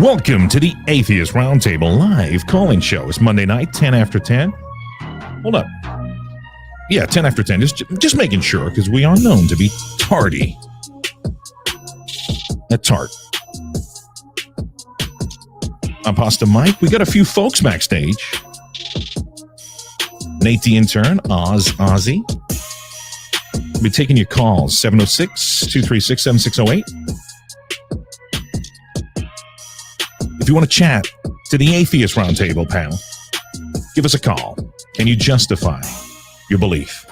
Welcome to the Atheist Round Table live call-in show. It's Monday night, 10 after 10. Hold up. Yeah, 10 after 10. Just making sure, because we are known to be tardy. A tart. I'm Pastamike. We got a few folks backstage. Nate the intern, Ozzy. We'll be taking your calls, 706-236-7608. If you want to chat to the Atheist Round Table, pal, give us a call. Can you justify your belief?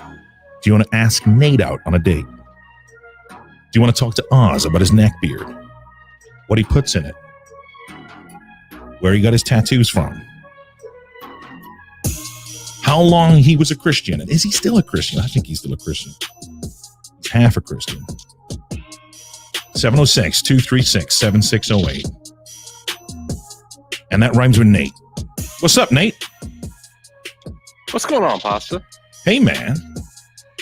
Do you want to ask Nate out on a date? Do you want to talk to Oz about his neck beard? What he puts in it? where he got his tattoos from, how long he was a Christian, and is he still a Christian? I think he's still a Christian. He's half a Christian. 706-236-7608. And that rhymes with Nate. What's up, Nate? What's going on, Pasta? Hey, man.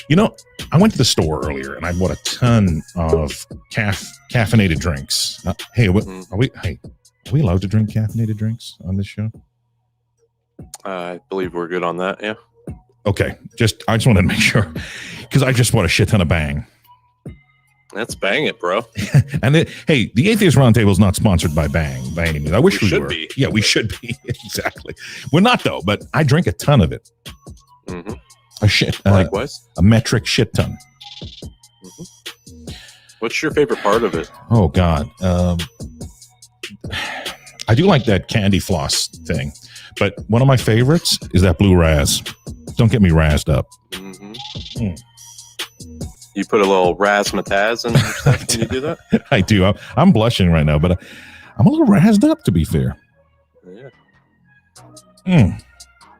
You know, I went to the store earlier and I bought a ton of caffeinated drinks. Hey, are we allowed to drink caffeinated drinks on this show? I believe we're good on that. Yeah. Okay. I just wanted to make sure because I just bought a shit ton of Bang. Let's bang it, bro. And hey, the Atheist Round Table is not sponsored by Bang by any means. I wish we should were. Be. Yeah, we should be. Exactly. We're not though, but I drink a ton of it. Mm-hmm. Likewise, a metric shit ton. Mm-hmm. What's your favorite part of it? Oh God, I do like that candy floss thing, but one of my favorites is that blue raz. Don't get me razzed up. Mm-hmm. You put a little razzmatazz in your stuff when you do that? I do. I'm blushing right now, but I'm a little razzed up, to be fair. Yeah.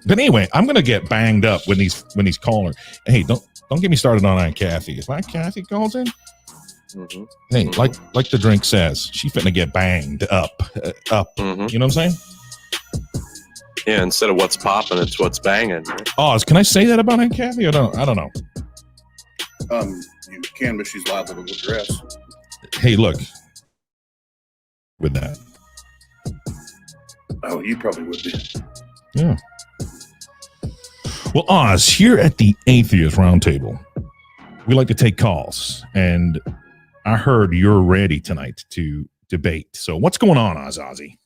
But anyway, I'm gonna get banged up when these callers. Hey, don't get me started on Aunt Kathy. If Aunt Kathy calls in, hey, like the drink says, she finna get banged up. Mm-hmm. You know what I'm saying? Yeah. Instead of what's popping, it's what's banging. Right? Oz, can I say that about Aunt Kathy or no? I don't know. You can, but she's liable to whip your ass. Hey, look. With that. Oh, you probably would be. Yeah. Well, Oz, here at the Atheist Round Table, we like to take calls, and I heard you're ready tonight to debate. So what's going on, Ozzy?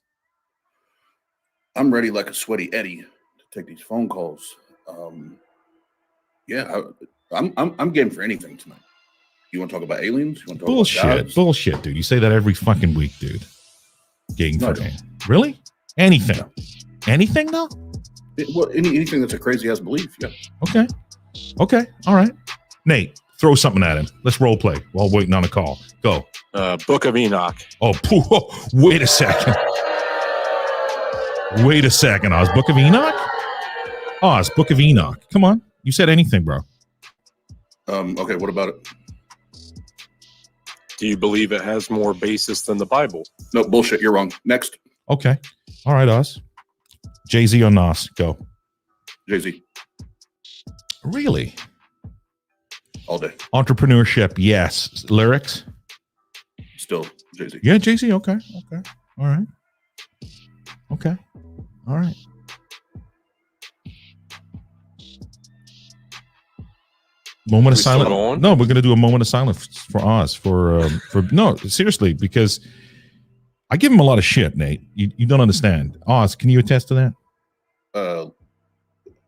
I'm ready like a sweaty Eddie to take these phone calls. Yeah, I'm game for anything tonight. You want to talk about aliens? You want to talk about gods? Bullshit, dude. You say that every fucking week, dude. Game for anything. Really? Anything? No. Anything, though? Anything that's a crazy ass belief, yeah. Okay. All right. Nate, throw something at him. Let's role play while waiting on a call. Go. Book of Enoch. Oh, wait a second. Oz. Book of Enoch? Oz, Book of Enoch. Come on. You said anything, bro. Okay, what about it? Do you believe it has more basis than the Bible? No, bullshit. You're wrong. Next. Okay. All right, Oz. Jay-Z or Nas? Go. Jay-Z. Really? All day. Entrepreneurship, yes. Lyrics? Still Jay-Z. Yeah, Jay-Z. Okay. All right. Okay. All right. Moment of silence. No, we're going to do a moment of silence for Oz. No, seriously, because I give him a lot of shit, Nate. You don't understand. Oz, can you attest to that?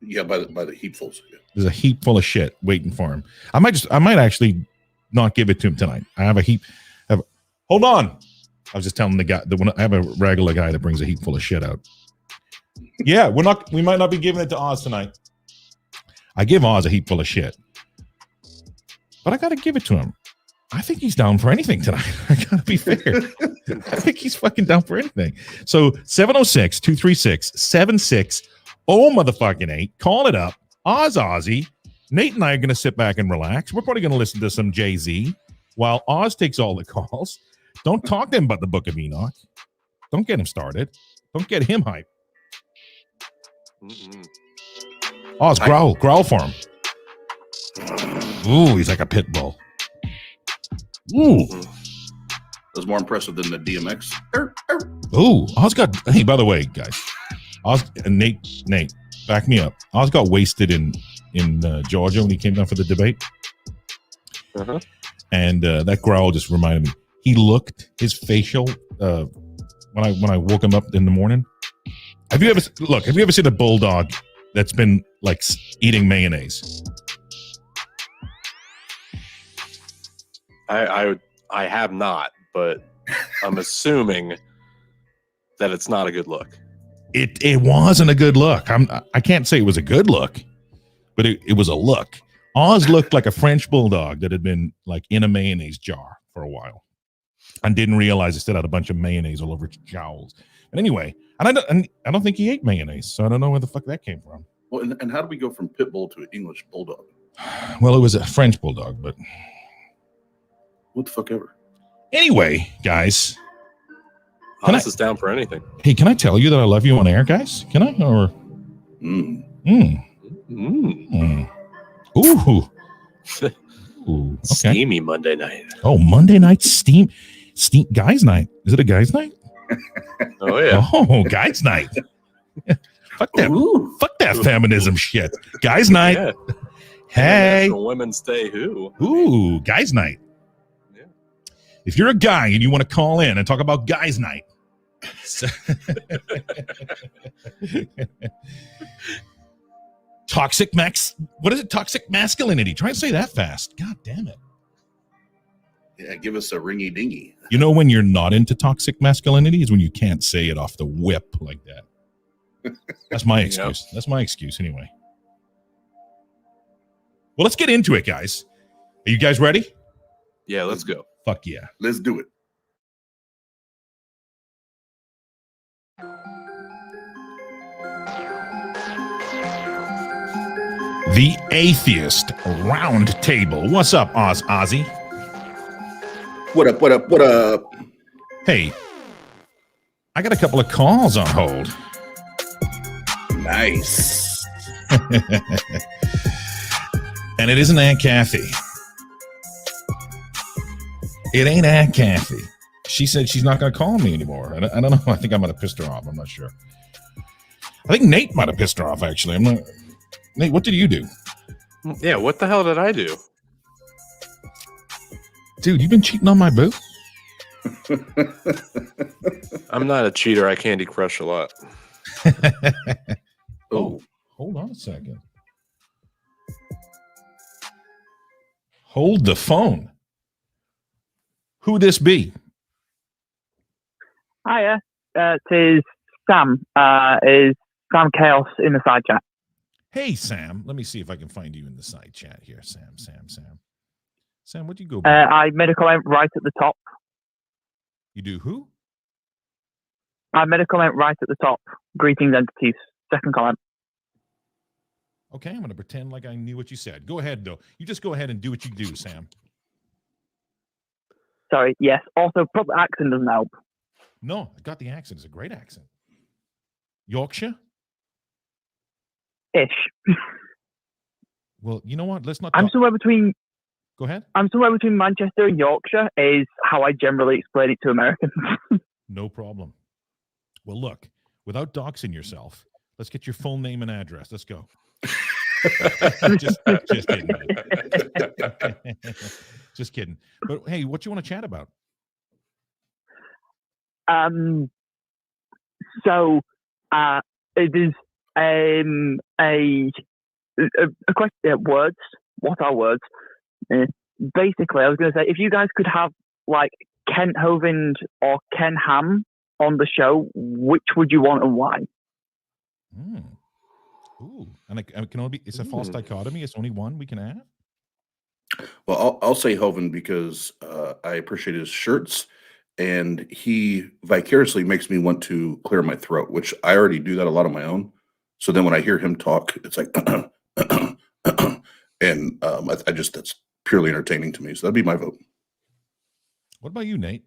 Yeah, by the heapfuls. Yeah. There's a heap full of shit waiting for him. I might actually not give it to him tonight. I have a heap. Hold on. I was just telling the guy that I have a regular guy that brings a heap full of shit out. Yeah, we might not be giving it to Oz tonight. I give Oz a heap full of shit. But I got to give it to him. I think he's down for anything tonight. I got to be fair. I think he's fucking down for anything. So 706-236-7608 motherfucking 8. Call it up. Ozzy. Nate and I are going to sit back and relax. We're probably going to listen to some Jay-Z while Oz takes all the calls. Don't talk to him about the Book of Enoch. Don't get him started. Don't get him hyped. Oz, growl for him. Ooh, he's like a pit bull. Ooh. That's more impressive than the DMX. Ooh, Oz got, hey, by the way, guys, Oz and Nate, back me up. Oz got wasted in Georgia when he came down for the debate. And that growl just reminded me. He looked, his facial, when I woke him up in the morning. Have you ever seen a bulldog that's been like eating mayonnaise? I have not, but I'm assuming that it's not a good look. It wasn't a good look. I can't say it was a good look, but it was a look. Oz looked like a French bulldog that had been like in a mayonnaise jar for a while and didn't realize it still had a bunch of mayonnaise all over its jowls. And anyway, and I don't think he ate mayonnaise, so I don't know where the fuck that came from. Well, and how do we go from pit bull to English bulldog? Well, it was a French bulldog, but What the fuck ever? anyway, guys. Hans is down for anything. Hey, can I tell you that I love you on air, guys? Can I? Or Ooh. Ooh. Okay. Steamy Monday night. Oh, Monday night steam guys' night. Is it a guys' night? Oh yeah. Oh, guys' night. Fuck that. Ooh. Fuck that feminism shit. Guys' night. Yeah. Hey. National Women's Day. Who? Ooh, guys' night. Yeah. If you're a guy and you want to call in and talk about guys' night. Toxic what is it? Toxic masculinity. Try and say that fast. God damn it. Yeah, give us a ringy dingy. You know when you're not into toxic masculinity is when you can't say it off the whip like that. That's my excuse. Yep. That's my excuse anyway. Well, let's get into it, guys. Are you guys ready? Yeah, let's go. Fuck yeah. Let's do it. The Atheist Round Table. What's up, Ozzy? What up, what up, what up? Hey, I got a couple of calls on hold. Nice. And it isn't Aunt Kathy. It ain't Aunt Kathy. She said she's not going to call me anymore. I don't know. I think I might have pissed her off. I'm not sure. I think Nate might have pissed her off, actually. Nate, what did you do? Yeah, what the hell did I do? Dude, you've been cheating on my boo? I'm not a cheater. I Candy Crush a lot. Oh, hold on a second. Hold the phone. Who this be? Hiya. It is Sam. Is Sam Chaos in the side chat? Hey, Sam. Let me see if I can find you in the side chat here. Sam. Sam, what do you go by? I made a comment right at the top. You do who? I made a comment right at the top. Greetings, entities. Second comment. Okay, I'm going to pretend like I knew what you said. Go ahead, though. You just go ahead and do what you do, Sam. Sorry, yes. Also, proper accent doesn't help. No, I got the accent. It's a great accent. Yorkshire? Ish. Well, you know what? Let's not. I'm somewhere between. Go ahead. I'm somewhere between Manchester and Yorkshire. Is how I generally explain it to Americans. No problem. Well, look, without doxing yourself, let's get your full name and address. Let's go. just kidding. Just kidding. But hey, what you want to chat about? So, it is a question. Words. What are words? Basically, I was going to say, if you guys could have like Kent Hovind or Ken Ham on the show, which would you want and why? Ooh, and it can only be. It's a false dichotomy. It's only one we can have. Well, I'll say Hovind because I appreciate his shirts, and he vicariously makes me want to clear my throat, which I already do that a lot on my own. So then when I hear him talk, it's like, and I just that's purely entertaining to me. So that'd be my vote. What about you, Nate?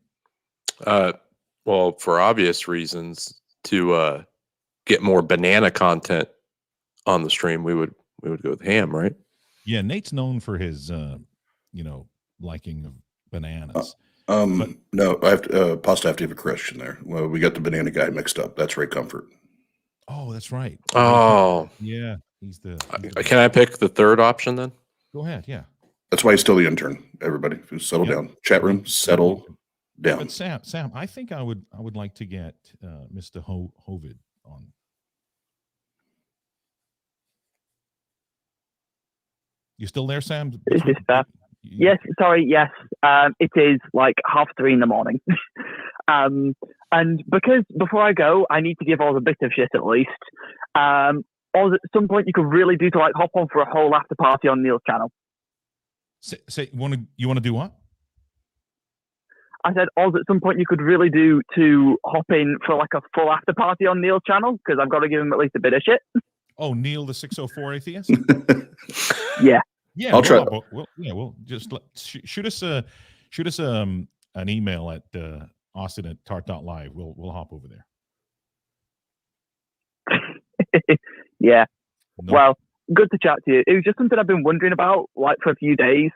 Well, for obvious reasons, to get more banana content on the stream, we would go with Ham, right? Yeah, Nate's known for his liking of bananas. No, I have to Pasta. I have to have a correction there. Well, we got the banana guy mixed up. That's Ray Comfort. Oh, that's right. Oh, yeah, he's the. Can I pick the third option then? Go ahead. Yeah. That's why he's still the intern. Everybody, settle down. Chat room, settle down. But Sam, I think I would like to get Mr. Hovid on. You still there, Sam? Is this stuff? Yes, sorry, yes. It is like 3:30 in the morning. And because before I go, I need to give Oz a bit of shit at least. Oz, at some point you could really do to like hop on for a whole after party on Neil's channel. Say you want to do what? I said, Oz, at some point you could really do to hop in for like a full after party on Neil's channel, because I've got to give him at least a bit of shit. Oh, Neil, the 604 atheist. Yeah. Yeah, I'll try. We'll just shoot us an email at austin@tart.live. We'll hop over there. Yeah. No. Well, good to chat to you. It was just something I've been wondering about, like, for a few days,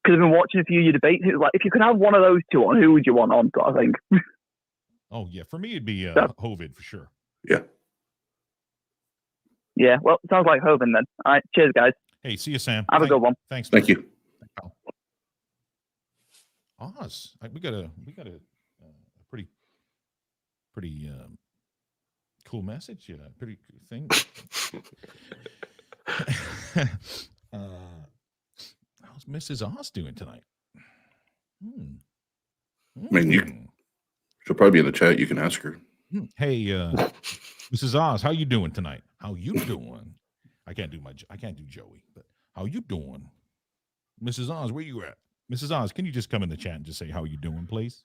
because I've been watching a few of your debates. It was like, if you could have one of those two on, who would you want on, sort of thing? Oh yeah, for me it'd be Hovid for sure. Yeah. Yeah. Well, sounds like Hovind then. All right. Cheers, guys. Hey, see you, Sam. Have a good one. Thanks. Thank you. Oz, we got a pretty cool message. Pretty thing. How's Mrs. Oz doing tonight? I mean, she'll probably be in the chat. You can ask her. Hey, Mrs. Oz, how you doing tonight? How you doing? I can't do Joey, but how you doing? Mrs. Oz, where you at? Mrs. Oz, can you just come in the chat and just say how you doing, please?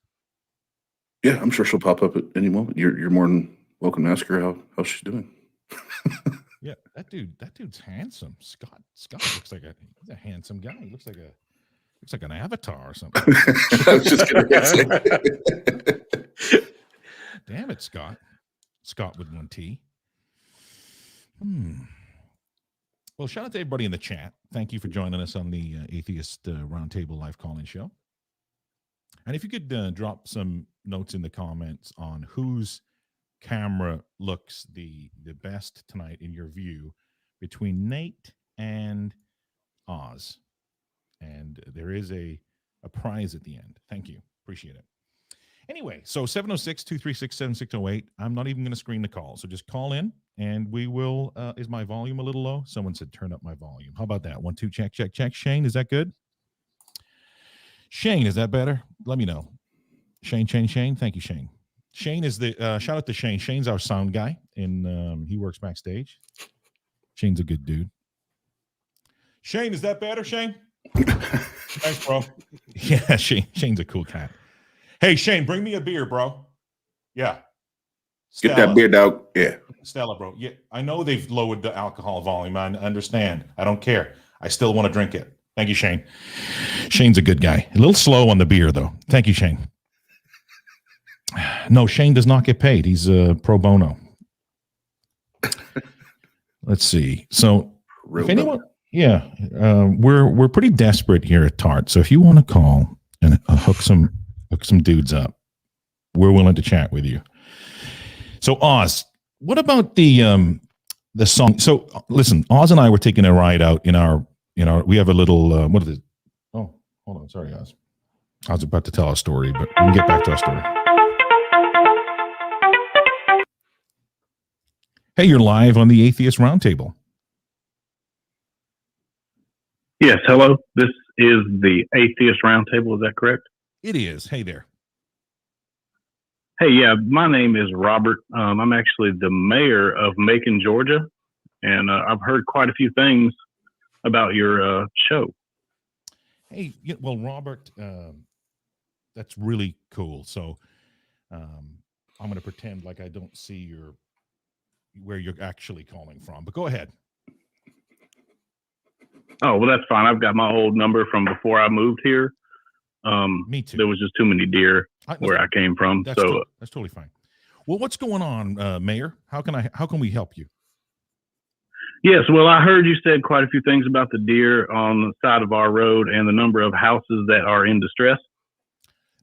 Yeah, I'm sure she'll pop up at any moment. You're more than welcome to ask her how she's doing. Yeah, that dude's handsome. Scott looks like he's a handsome guy. He looks like an avatar or something. I was just gonna say. Damn it, Scott. Scott with one T. Well, shout out to everybody in the chat. Thank you for joining us on the Atheist Round Table live call-in show. And if you could drop some notes in the comments on whose camera looks the best tonight in your view between Nate and Oz. And there is a prize at the end. Thank you. Appreciate it. Anyway, so 706-236-7608. I'm not even going to screen the call. So just call in and we will, is my volume a little low? Someone said turn up my volume. How about that? 1, 2, check. Shane, is that good? Shane, is that better? Let me know. Shane. Thank you, Shane. Shane is the, shout out to Shane. Shane's our sound guy and he works backstage. Shane's a good dude. Shane, is that better, Shane? Thanks, bro. Yeah, Shane's a cool cat. Hey, Shane, bring me a beer, bro. Yeah. Get that beer, dog. Yeah. Stella, bro. Yeah, I know they've lowered the alcohol volume. I understand. I don't care. I still want to drink it. Thank you, Shane. Shane's a good guy. A little slow on the beer, though. Thank you, Shane. No, Shane does not get paid. He's pro bono. Let's see. So, if anyone, we're pretty desperate here at Tart. So if you want to call and hook some dudes up, we're willing to chat with you. So Oz, what about the song? So listen, Oz and I were taking a ride out in our we have a little what is it? Oh, hold on, sorry, Oz. I was about to tell a story, but we can get back to our story. Hey, you're live on the Atheist Round Table. Yes, hello. This is the Atheist Round Table. Is that correct? It is. Hey there. Hey, yeah, my name is Robert. I'm actually the mayor of Macon, Georgia, and I've heard quite a few things about your show. Hey, well, Robert, that's really cool. So I'm going to pretend like I don't see where you're actually calling from, but go ahead. Oh, well, that's fine. I've got my old number from before I moved here. Me too. There was just too many deer where I came from. That's totally fine. Well, what's going on, Mayor? How can we help you? Yes, well, I heard you said quite a few things about the deer on the side of our road and the number of houses that are in distress.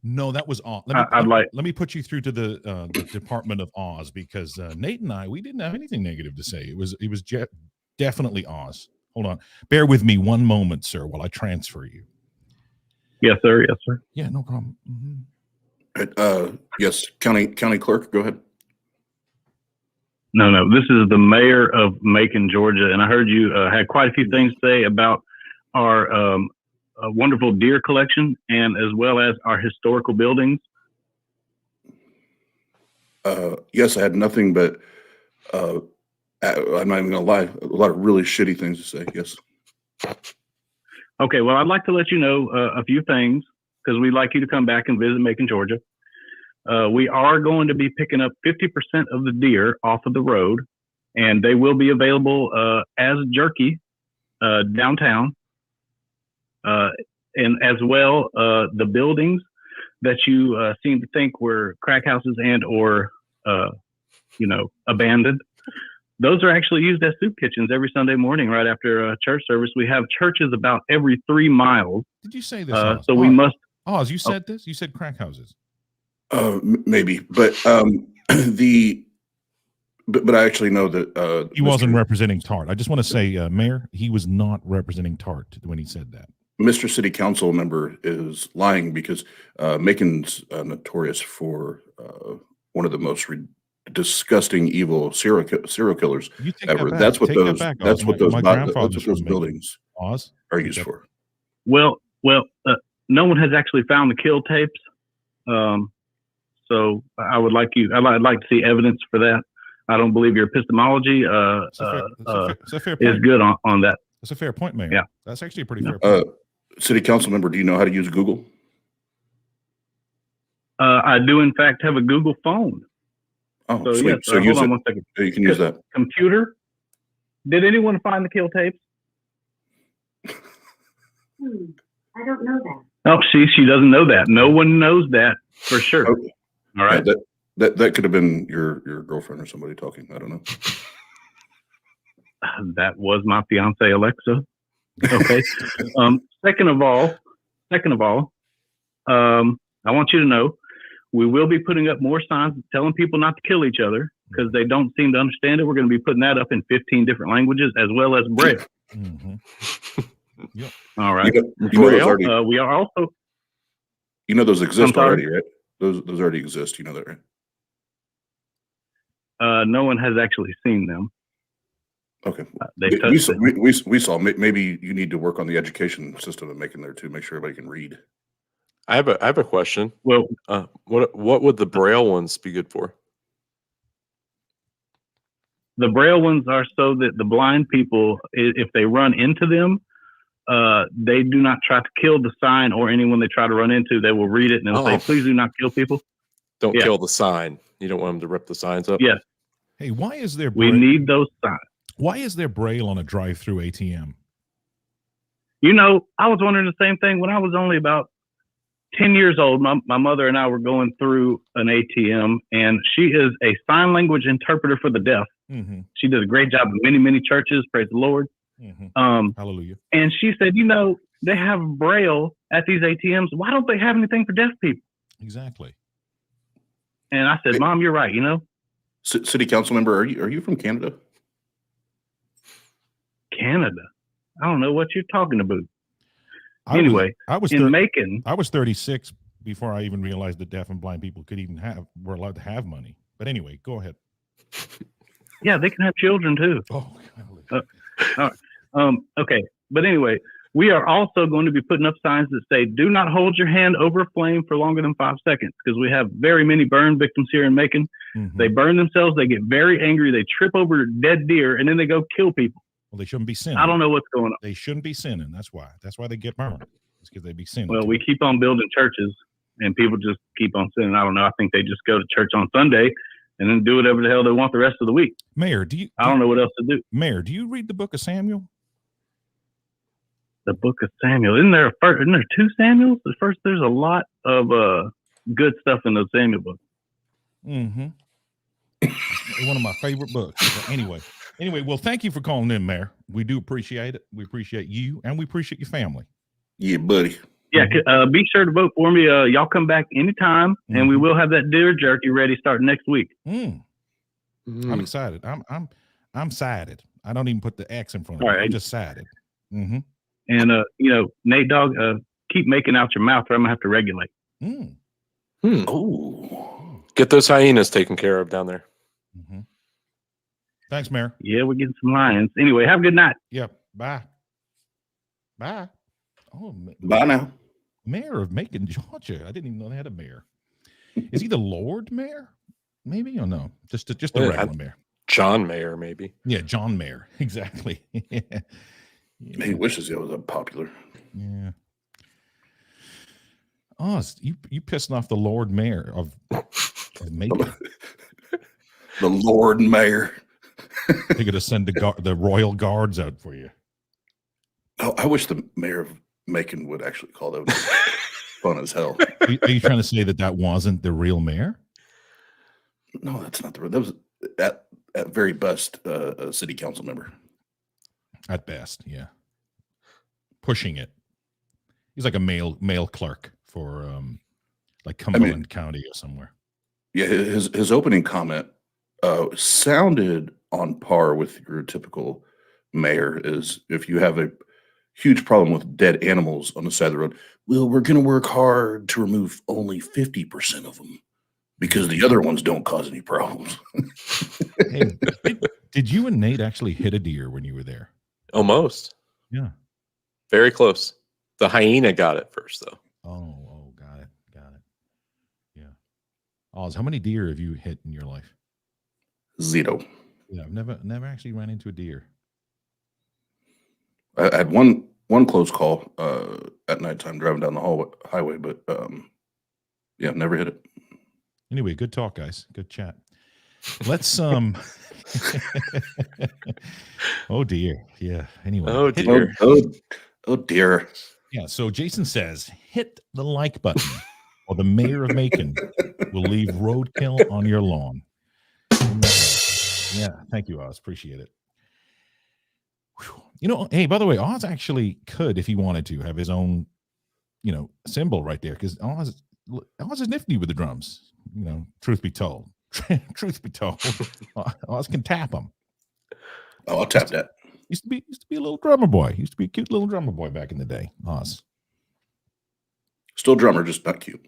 No, that was Oz. Let me put you through to the Department of Oz, because Nate and I, we didn't have anything negative to say. It was definitely Oz. Hold on. Bear with me one moment, sir, while I transfer you. Yes, sir. Yes, sir. Yeah, no problem. Mm-hmm. Yes, county clerk, go ahead. No. This is the mayor of Macon, Georgia, and I heard you had quite a few things to say about our wonderful deer collection and as well as our historical buildings. Yes, I had nothing but I'm not even gonna lie, a lot of really shitty things to say. Yes. Okay, well, I'd like to let you know a few things. because we'd like you to come back and visit Macon, Georgia. We are going to be picking up 50% of the deer off of the road, and they will be available as jerky downtown. And as well, the buildings that you seem to think were crack houses and or abandoned, those are actually used as soup kitchens every Sunday morning right after church service. We have churches about every 3 miles. Did you say this? Oz? So we must. Oz, you said this? You said crack houses. Maybe, but but I actually know that he wasn't representing Tart. I just want to say, Mayor, he was not representing Tart when he said that. Mr. City Council member is lying because Macon's notorious for one of the most disgusting, evil serial killers ever. That's what those buildings Oz are used for. Well, no one has actually found the kill tapes. So I'd like to see evidence for that. I don't believe your epistemology is good on that. That's a fair point, Mayor. Yeah, that's actually a pretty fair point. City Council member, do you know how to use Google? I do, in fact, have a Google phone. Oh, so, sweet. Yes, so use hold on it. 1 second. You can use that. Computer. Did anyone find the kill tapes? I don't know that. Oh, she doesn't know that. No one knows that for sure. Okay. All right. Yeah, that could have been your girlfriend or somebody talking. I don't know. That was my fiance, Alexa. Okay. Second of all, I want you to know we will be putting up more signs telling people not to kill each other because they don't seem to understand it. We're going to be putting that up in 15 different languages as well as Braille. Mm-hmm. Yep. All right. We are also. You know those exist already, right? Those already exist. You know that, right? No one has actually seen them. Okay. We saw. Maybe you need to work on the education system and making there too. Make sure everybody can read. I have a question. Well, what would the Braille ones be good for? The Braille ones are so that the blind people, if they run into them, they do not try to kill the sign or anyone they try to run into. They will read it and they'll say, "Please do not kill people." Don't kill the sign. You don't want them to rip the signs up. Yes. Hey, why is there? We need those signs. Why is there Braille on a drive-through ATM? I was wondering the same thing when I was only about 10 years old. My mother and I were going through an ATM, and she is a sign language interpreter for the deaf. Mm-hmm. She does a great job in many, many churches. Praise the Lord. Mm-hmm. Hallelujah. And she said, they have Braille at these ATMs. Why don't they have anything for deaf people? Exactly. And I said, Hey, Mom, you're right. City Council member, are you from Canada? Canada. I don't know what you're talking about. I was in Macon. I was 36 before I even realized that deaf and blind people were allowed to have money. But anyway, go ahead. Yeah, they can have children too. Oh, all right. Okay. But anyway, we are also going to be putting up signs that say, "Do not hold your hand over a flame for longer than 5 seconds," because we have very many burn victims here in Macon. Mm-hmm. They burn themselves. They get very angry. They trip over dead deer, and then they go kill people. Well, they shouldn't be sinning. I don't know what's going on. They shouldn't be sinning. That's why they get burned. It's because they be sinning. Well, we keep on building churches, and people just keep on sinning. I don't know. I think they just go to church on Sunday and then do whatever the hell they want the rest of the week. Mayor, I don't know what else to do. Mayor, do you read the book of Samuel? The book of Samuel. Isn't there 2 Samuels? There's a lot of good stuff in the Samuel book. Mm-hmm. One of my favorite books. But anyway, well, thank you for calling in, Mayor. We do appreciate it. We appreciate you, and we appreciate your family. Yeah, buddy. Yeah, be sure to vote for me. Y'all come back anytime, and we will have that deer jerky ready starting next week. I'm excited. I'm sided. I don't even put the X in front of it. Right. I'm just sided. Mm-hmm. And Nate Dogg, keep making out your mouth, or I'm gonna have to regulate. Oh, get those hyenas taken care of down there. Mm-hmm. Thanks, Mayor. Yeah, we're getting some lions. Anyway, have a good night. Yep. Bye. Oh, bye now. Mayor of Macon, Georgia. I didn't even know they had a mayor. Is he the Lord Mayor? Maybe or no? Just a regular mayor. John Mayer, maybe. Yeah, John Mayer. Exactly. Yeah. He wishes he was popular. Yeah. Oz, you pissing off the Lord Mayor of Macon. The Lord Mayor. They're going to send the Royal Guards out for you. Oh, I wish the mayor of Macon would actually call that fun as hell. Are you trying to say that wasn't the real mayor? No, that's not the real. That was at very best a city council member. At best, yeah. Pushing it. He's like a mail clerk for like Cumberland County or somewhere. Yeah, his opening comment sounded on par with your typical mayor. Is if you have a huge problem with dead animals on the side of the road, well, we're going to work hard to remove only 50% of them because the other ones don't cause any problems. Hey, did you and Nate actually hit a deer when you were there? Almost. Yeah. Very close. The hyena got it first, though. Oh, got it. Yeah. Oz, how many deer have you hit in your life? 0. Yeah, I've never actually ran into a deer. I had one close call at nighttime driving down the highway, but yeah, never hit it. Anyway, good talk, guys. Good chat. Let's oh dear. Yeah. Anyway. Oh dear. Oh dear. Yeah. So Jason says, hit the like button, or the mayor of Macon will leave roadkill on your lawn. Yeah. Thank you, Oz. Appreciate it. Whew. You know, hey, by the way, Oz actually could, if he wanted to, have his own, symbol right there, because Oz is nifty with the drums. Truth be told. Truth be told, Oz can tap them. Oh, I'll tap that. Used to be a little drummer boy. Used to be a cute little drummer boy back in the day. Oz. Still drummer, just not cute.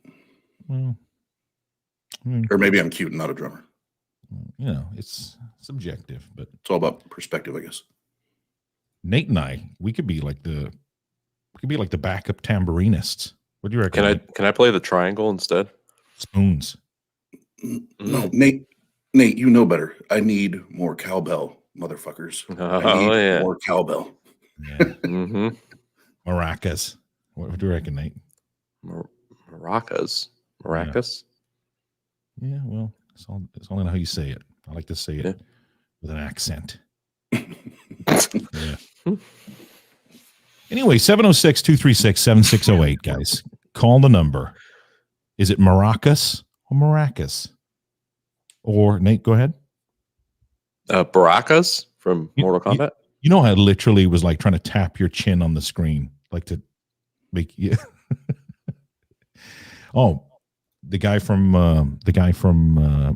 Well, or maybe I'm cute and not a drummer. It's subjective, but it's all about perspective, I guess. Nate and I, we could be like the backup tambourinists. What do you reckon? Can I play the triangle instead? Spoons. No, Nate, you know better. I need more cowbell, motherfuckers. I need more cowbell. Yeah. Mm-hmm. Maracas. What do you reckon, Nate? Maracas. Yeah, well, it's all in how you say it. I like to say it with an accent. Yeah. Anyway, 706-236-7608, guys. Call the number. Is it maracas or maracas? Or Nate, go ahead. Baracas from Mortal Kombat. You know how it literally was like trying to tap your chin on the screen, like to make you. Oh, the guy from Mortal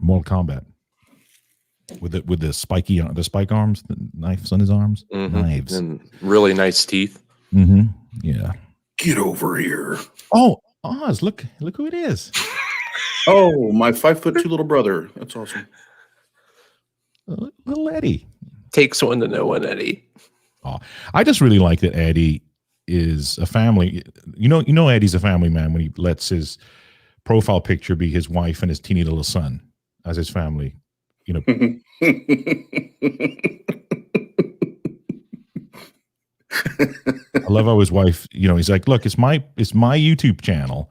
Kombat with the spike arms, the knives on his arms, knives, and really nice teeth. Mm-hmm. Yeah. Get over here. Oh, Oz, look who it is. Oh, my 5'2" little brother. That's awesome. Little Eddie. Takes one to know one, Eddie. Oh, I just really like that Eddie is a family. You know, Eddie's a family man when he lets his profile picture be his wife and his teeny little son as his family. I love how his wife, he's like, look, it's my YouTube channel,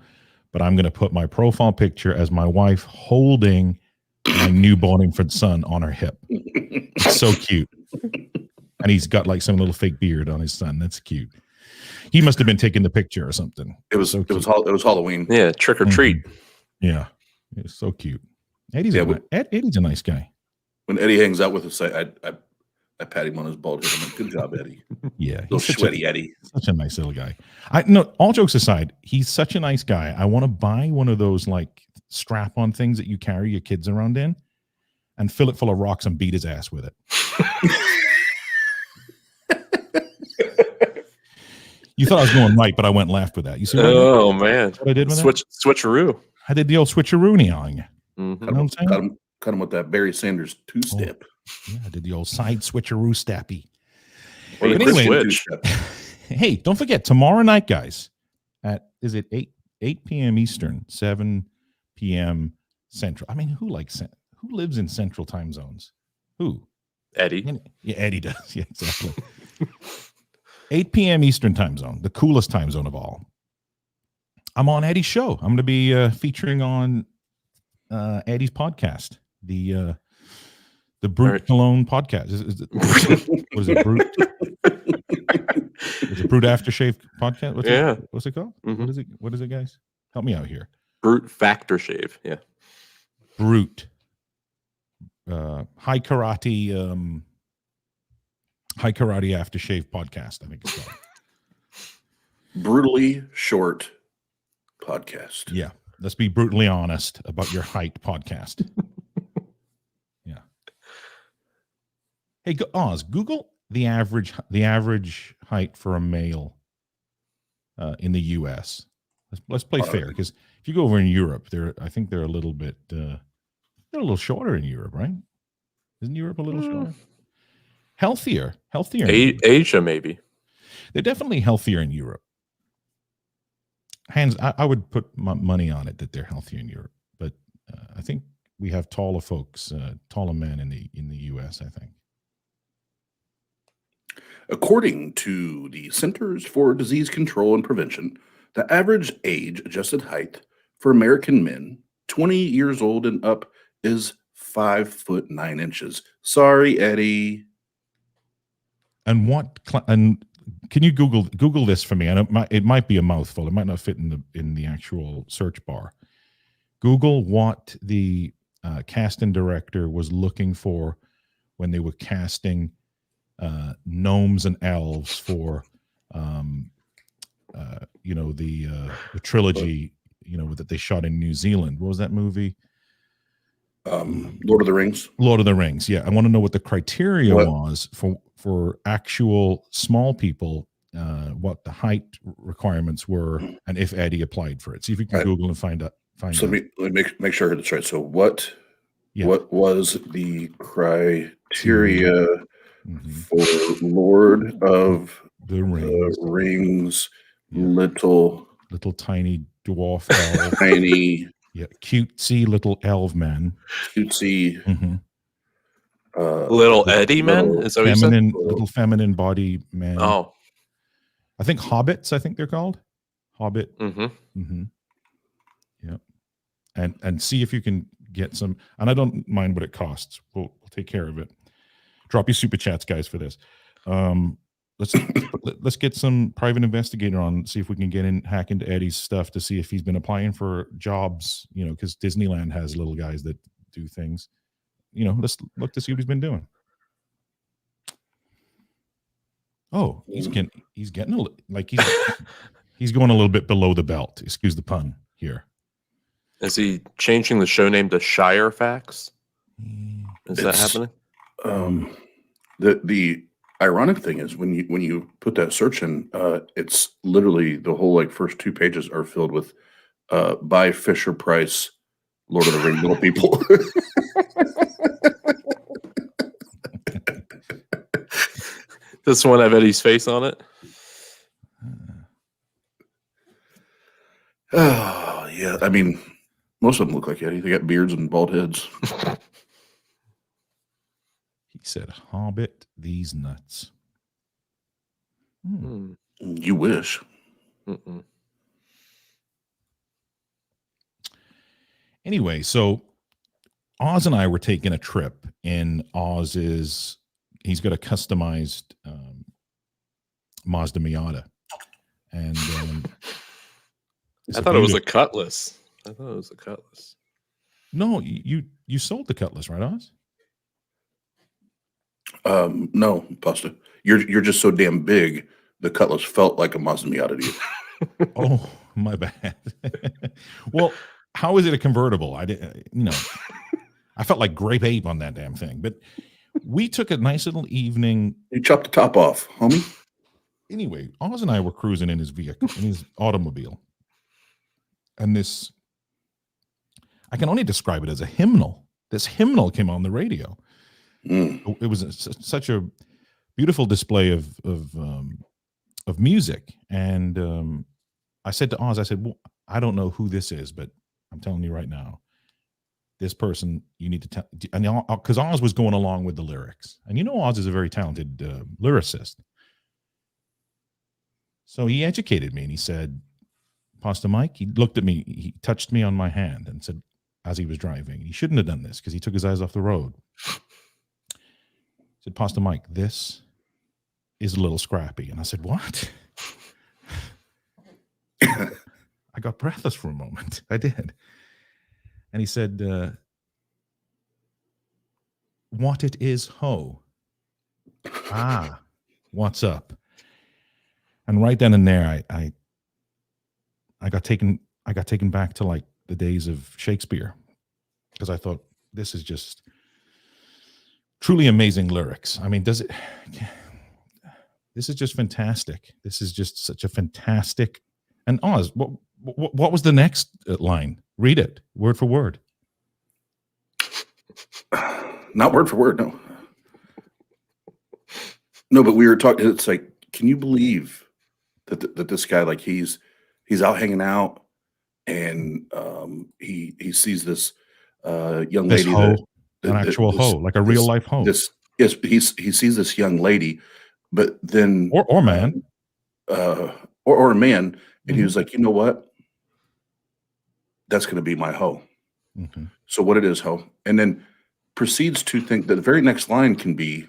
but I'm going to put my profile picture as my wife holding my newborn infant son on her hip. It's so cute. And he's got like some little fake beard on his son. That's cute. He must have been taking the picture or something. It was Halloween. Yeah, trick or treat. Yeah, it's so cute. Eddie's a nice guy. When Eddie hangs out with us, I pat him on his bald head. I'm like, good job, Eddie. Yeah, he's sweaty Eddie. Such a nice little guy. All jokes aside, he's such a nice guy. I want to buy one of those like strap-on things that you carry your kids around in, and fill it full of rocks and beat his ass with it. You thought I was going right, but I went left with that. You see what I did? Man. What I did with switcheroo. I did the old switcheroony on you. Mm-hmm. You know what I'm saying? Cut him with that Barry Sanders two-step. Yeah, I did the old side switcheroo stappy. But anyway, hey, don't forget, tomorrow night, guys, is it 8 p.m. Eastern, 7 p.m. Central? I mean, who lives in Central time zones? Who? Eddie. Yeah, Eddie does. Yeah, exactly. 8 p.m. Eastern time zone, the coolest time zone of all. I'm on Eddie's show. I'm going to be featuring on Eddie's podcast, the Brute Cologne podcast. What is it? Brute? Is it Brute Aftershave podcast? What's it called? Mm-hmm. What is it, guys? Help me out here. Brute Factor Shave. Yeah. Brute. High karate aftershave podcast, I think it's called. Brutally short podcast. Yeah. Let's be brutally honest about your height podcast. Yeah. Hey, Oz, Google the average height for a male in the U.S. Let's play fair, because if you go over in Europe, I think they're a little bit they're a little shorter in Europe, right? Isn't Europe a little shorter? Healthier. Asia, maybe. They're definitely healthier in Europe. I would put my money on it that they're healthier in Europe, but I think we have taller folks, taller men in the U.S., I think. According to the Centers for Disease Control and Prevention, the average age-adjusted height for American men 20 years old and up is 5'9". Sorry, Eddie. And can you Google this for me? And it might be a mouthful. It might not fit in the actual search bar. Google what the casting director was looking for when they were casting gnomes and elves for the trilogy that they shot in New Zealand. What was that movie? Lord of the Rings. Lord of the Rings. Yeah, I want to know what the criteria was for actual small people, what the height requirements were, and if Eddie applied for it. See if you can Google and find out. Let me make sure I heard this right. So what was the criteria for Lord of the Rings little tiny dwarf elf, tiny cutesy little elf man, little Eddie men? Is that what you said? Little feminine body man. Oh, I think hobbits. I think they're called Hobbit. Yeah, and see if you can get some. And I don't mind what it costs. We'll take care of it. Drop your super chats, guys, for this. Let's get some private investigator on, see if we can hack into Eddie's stuff to see if he's been applying for jobs, because Disneyland has little guys that do things. Let's look to see what he's been doing. Oh, he's getting he's going a little bit below the belt. Excuse the pun here. Is he changing the show name to Shire Facts? Is that happening? The ironic thing is when you put that search in, it's literally the whole first 2 pages are filled with by Fisher Price, Lord of the Rings little people. This one have Eddie's face on it? Oh yeah, I mean, most of them look like Eddie. They got beards and bald heads. He said, "Hobbit these nuts." You wish. Anyway, so Oz and I were taking a trip, and he's got a customized Mazda Miata, and I thought it was a Cutlass. No, you sold the Cutlass, right, Oz? No, Pasta. You're just so damn big. The Cutlass felt like a Mazda Miata to you. Oh, my bad. Well, how is it a convertible? I felt like Grape Ape on that damn thing. But we took a nice little evening. You chopped the top off, homie. Anyway, Oz and I were cruising in his vehicle, in his automobile, and I can only describe it as a hymnal. This hymnal came on the radio. It was such a beautiful display of music, and I said to Oz, well, I don't know who this is, but I'm telling you right now, this person you need to tell. And because Oz was going along with the lyrics, and Oz is a very talented lyricist, so he educated me, and he said, Pastor Mike, he looked at me, he touched me on my hand and said, as he was driving, he shouldn't have done this because he took his eyes off the road. He said, Pastor Mike, this is a little scrappy. And I said, what? I got breathless for a moment. I did. And he said, what it is, ho. Ah, what's up? And right then and there, I got taken back to like the days of Shakespeare, because I thought, this is just truly amazing lyrics. I mean, this is just fantastic. This is just such a fantastic. And Oz, what was the next line? Read it word for word. Not word for word, no. No, but we were talking. It's like, can you believe that this guy, like, he's out hanging out, and he sees this young This lady, hoe, an actual hoe, like a real life hoe. Yes, he sees this young lady, but then or man, or a man, and he was like, you know what? That's going to be my hoe. Mm-hmm. So what it is, hoe, and then proceeds to think that the very next line can be,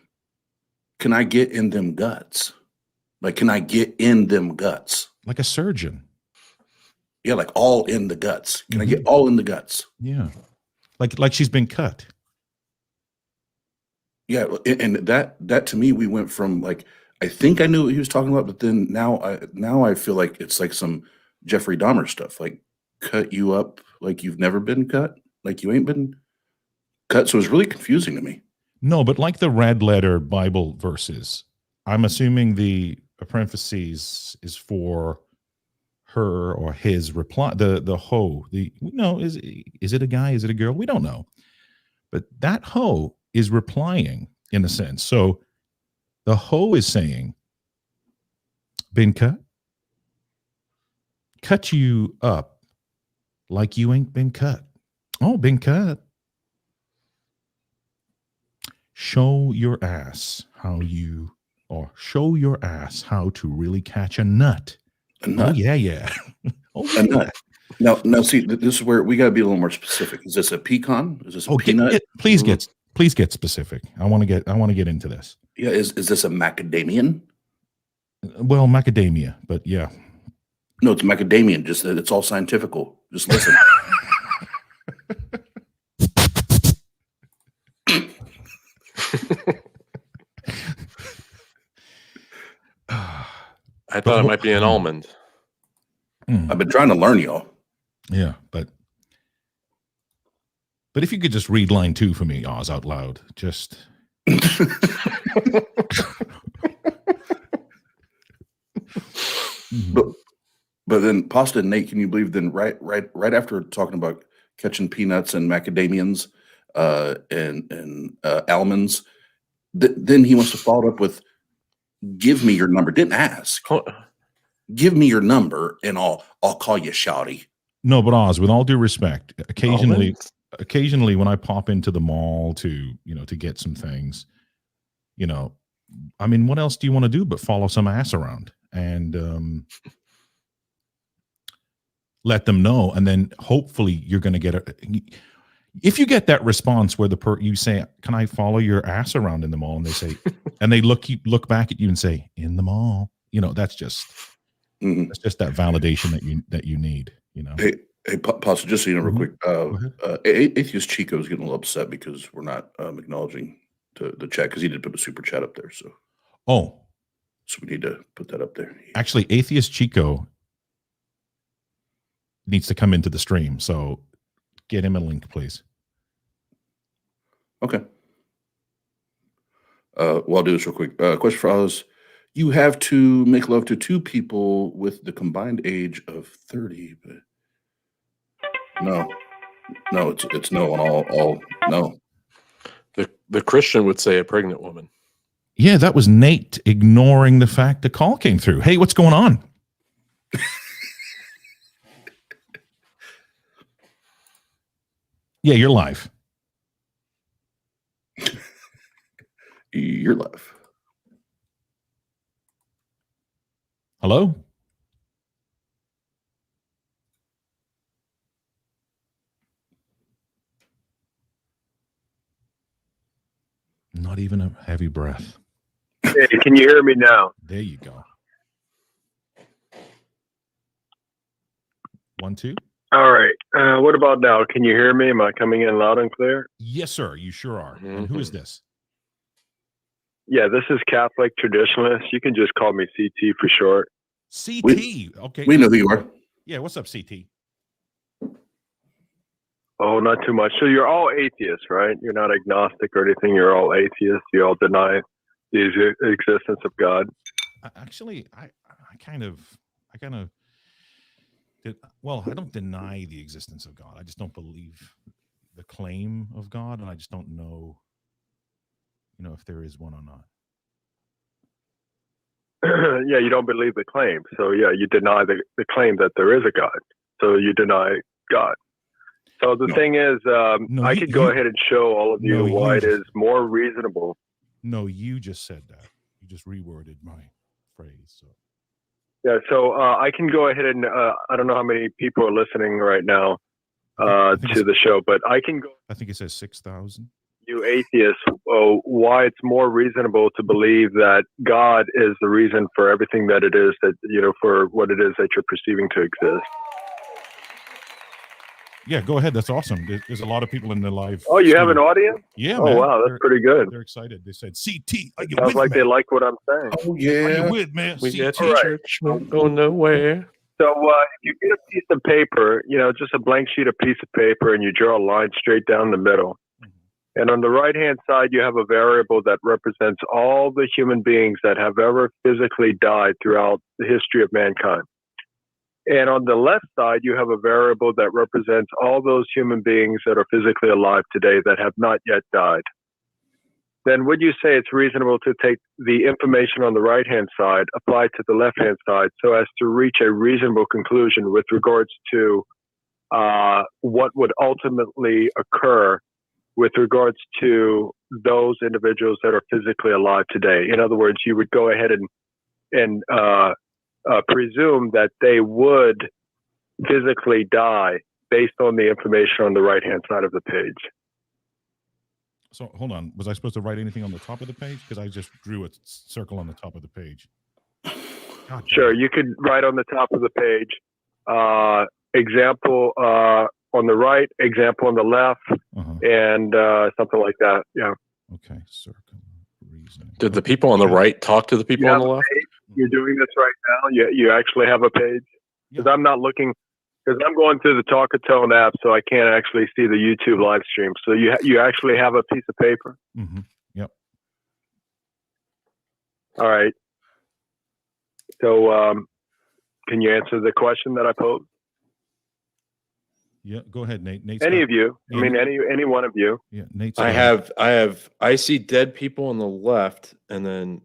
can I get in them guts? Like, can I get in them guts? Like a surgeon. Yeah, like all in the guts. Can I get all in the guts? Yeah, like she's been cut. Yeah, and that to me, we went from like, I think I knew what he was talking about, but then now I feel like it's like some Jeffrey Dahmer stuff, like cut you up like you've never been cut, like you ain't been cut. So it was really confusing to me. No, but like the red letter Bible verses, I'm assuming the parentheses is for her or his reply. The hoe, is it a guy? Is it a girl? We don't know. But that hoe is replying in a sense. So the hoe is saying, been cut? Cut you up like you ain't been cut. Oh, been cut. Show your ass how to really catch a nut. A nut. Oh, yeah. Oh, a nut. Now, see, this is where we got to be a little more specific. Is this a pecan? Is this a peanut? Please get specific. I want to get into this. Yeah, is this a macadamian? Well, macadamia, but yeah. No, it's macadamian. Just it's all scientifical. Just listen. I thought it might be an almond. I've been trying to learn, y'all. Yeah, but if you could just read line 2 for me, Oz, out loud, just. But then Pasta and Nate, can you believe? Then right after talking about catching peanuts and macadamians and almonds, then he wants to follow it up with, "Give me your number." Didn't ask. Give me your number, and I'll call you shawty. No, but Oz, with all due respect, occasionally when I pop into the mall to get some things, I mean, what else do you want to do but follow some ass around and let them know, and then hopefully you're going to get if you get that response where you say, "Can I follow your ass around in the mall?" and they say, and they look back at you and say, "In the mall," that's just that's just that validation that you need. Hey, Pasta, just so you know, real quick, Atheist Chico is getting a little upset because we're not acknowledging the chat, because he did put a super chat up there. So we need to put that up there. Actually, Atheist Chico needs to come into the stream, so get him a link, please. Okay. Well, I'll do this real quick. Question for Oz. You have to make love to 2 people with the combined age of 30, but no, it's no on all no. The Christian would say a pregnant woman. Yeah, that was Nate ignoring the fact the call came through. Hey, what's going on? Yeah, you're live. You're live. Hello? Not even a heavy breath. Hey, can you hear me now? There you go. 1, 2. All right. What about now? Can you hear me? Am I coming in loud and clear? Yes, sir. You sure are. And who is this? Yeah, this is Catholic Traditionalist. You can just call me CT for short. CT. Okay. We know who you are. Yeah. What's up, CT? Oh, not too much. So you're all atheists, right? You're not agnostic or anything. You're all atheists. You all deny the existence of God. Actually, I kind of did. Well, I don't deny the existence of God. I just don't believe the claim of God, and I just don't know, if there is one or not. Yeah, you don't believe the claim. So yeah, you deny the claim that there is a God. So you deny God. So the thing is, I could go ahead and show all of you why it is more reasonable. No, you just said that. You just reworded my phrase. So. Yeah, so I can go ahead and I don't know how many people are listening right now to the show, but I can go. I think it says 6,000. You atheists, why it's more reasonable to believe that God is the reason for everything that it is that for what it is that you're perceiving to exist. Yeah, go ahead. That's awesome. There's a lot of people in the live. Oh, you have an audience? Yeah. Oh, man. wow, that's pretty good. They're excited. They said, "CT, are you sounds with, like man? they like what I'm saying. Oh yeah. Are you with, man? We CT. got church. Won't go nowhere. So if you get a piece of paper, just a blank sheet of piece of paper, and you draw a line straight down the middle. And on the right-hand side, you have a variable that represents all the human beings that have ever physically died throughout the history of mankind. And on the left side, you have a variable that represents all those human beings that are physically alive today that have not yet died. Then would you say it's reasonable to take the information on the right-hand side, apply it to the left-hand side, so as to reach a reasonable conclusion with regards to what would ultimately occur with regards to those individuals that are physically alive today? In other words, you would go ahead and presume that they would physically die based on the information on the right-hand side of the page. So hold on. Was I supposed to write anything on the top of the page? Because I just drew a circle on the top of the page. God, sure, you could write on the top of the page, example on the right, example on the left, and something like that. Yeah. Okay. Circle reasoning. Did the people on the right talk to the people on the left? You're doing this right now. You actually have a page. Because I'm not looking. Because I'm going through the Talkatone app, so I can't actually see the YouTube live stream. So you actually have a piece of paper. Mm-hmm. Yep. All right. So can you answer the question that I posed? Yeah, go ahead, Nate. Any of you? I mean, any one of you? Yeah, Nate. I see dead people on the left, and then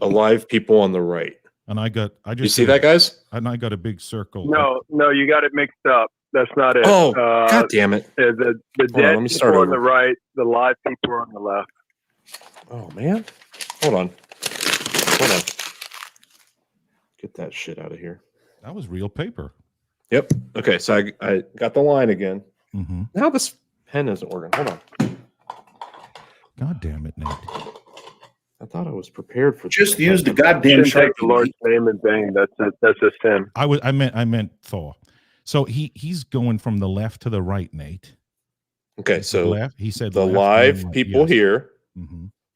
alive people on the right. And I just you see that, guys? And I got a big circle. No, you got it mixed up. That's not it. Oh, God damn it! The dead people on the right, the live people are on the left. Oh man, hold on. Get that shit out of here. That was real paper. Yep. Okay, so I got the line again. Mm-hmm. Now this pen isn't working. Hold on. God damn it, Nate. I thought I was prepared for just use the goddamn take the Lord's name in vain. That's a sin. I meant Thor. So he's going from the left to the right, Nate. Okay, so left. He said the live people here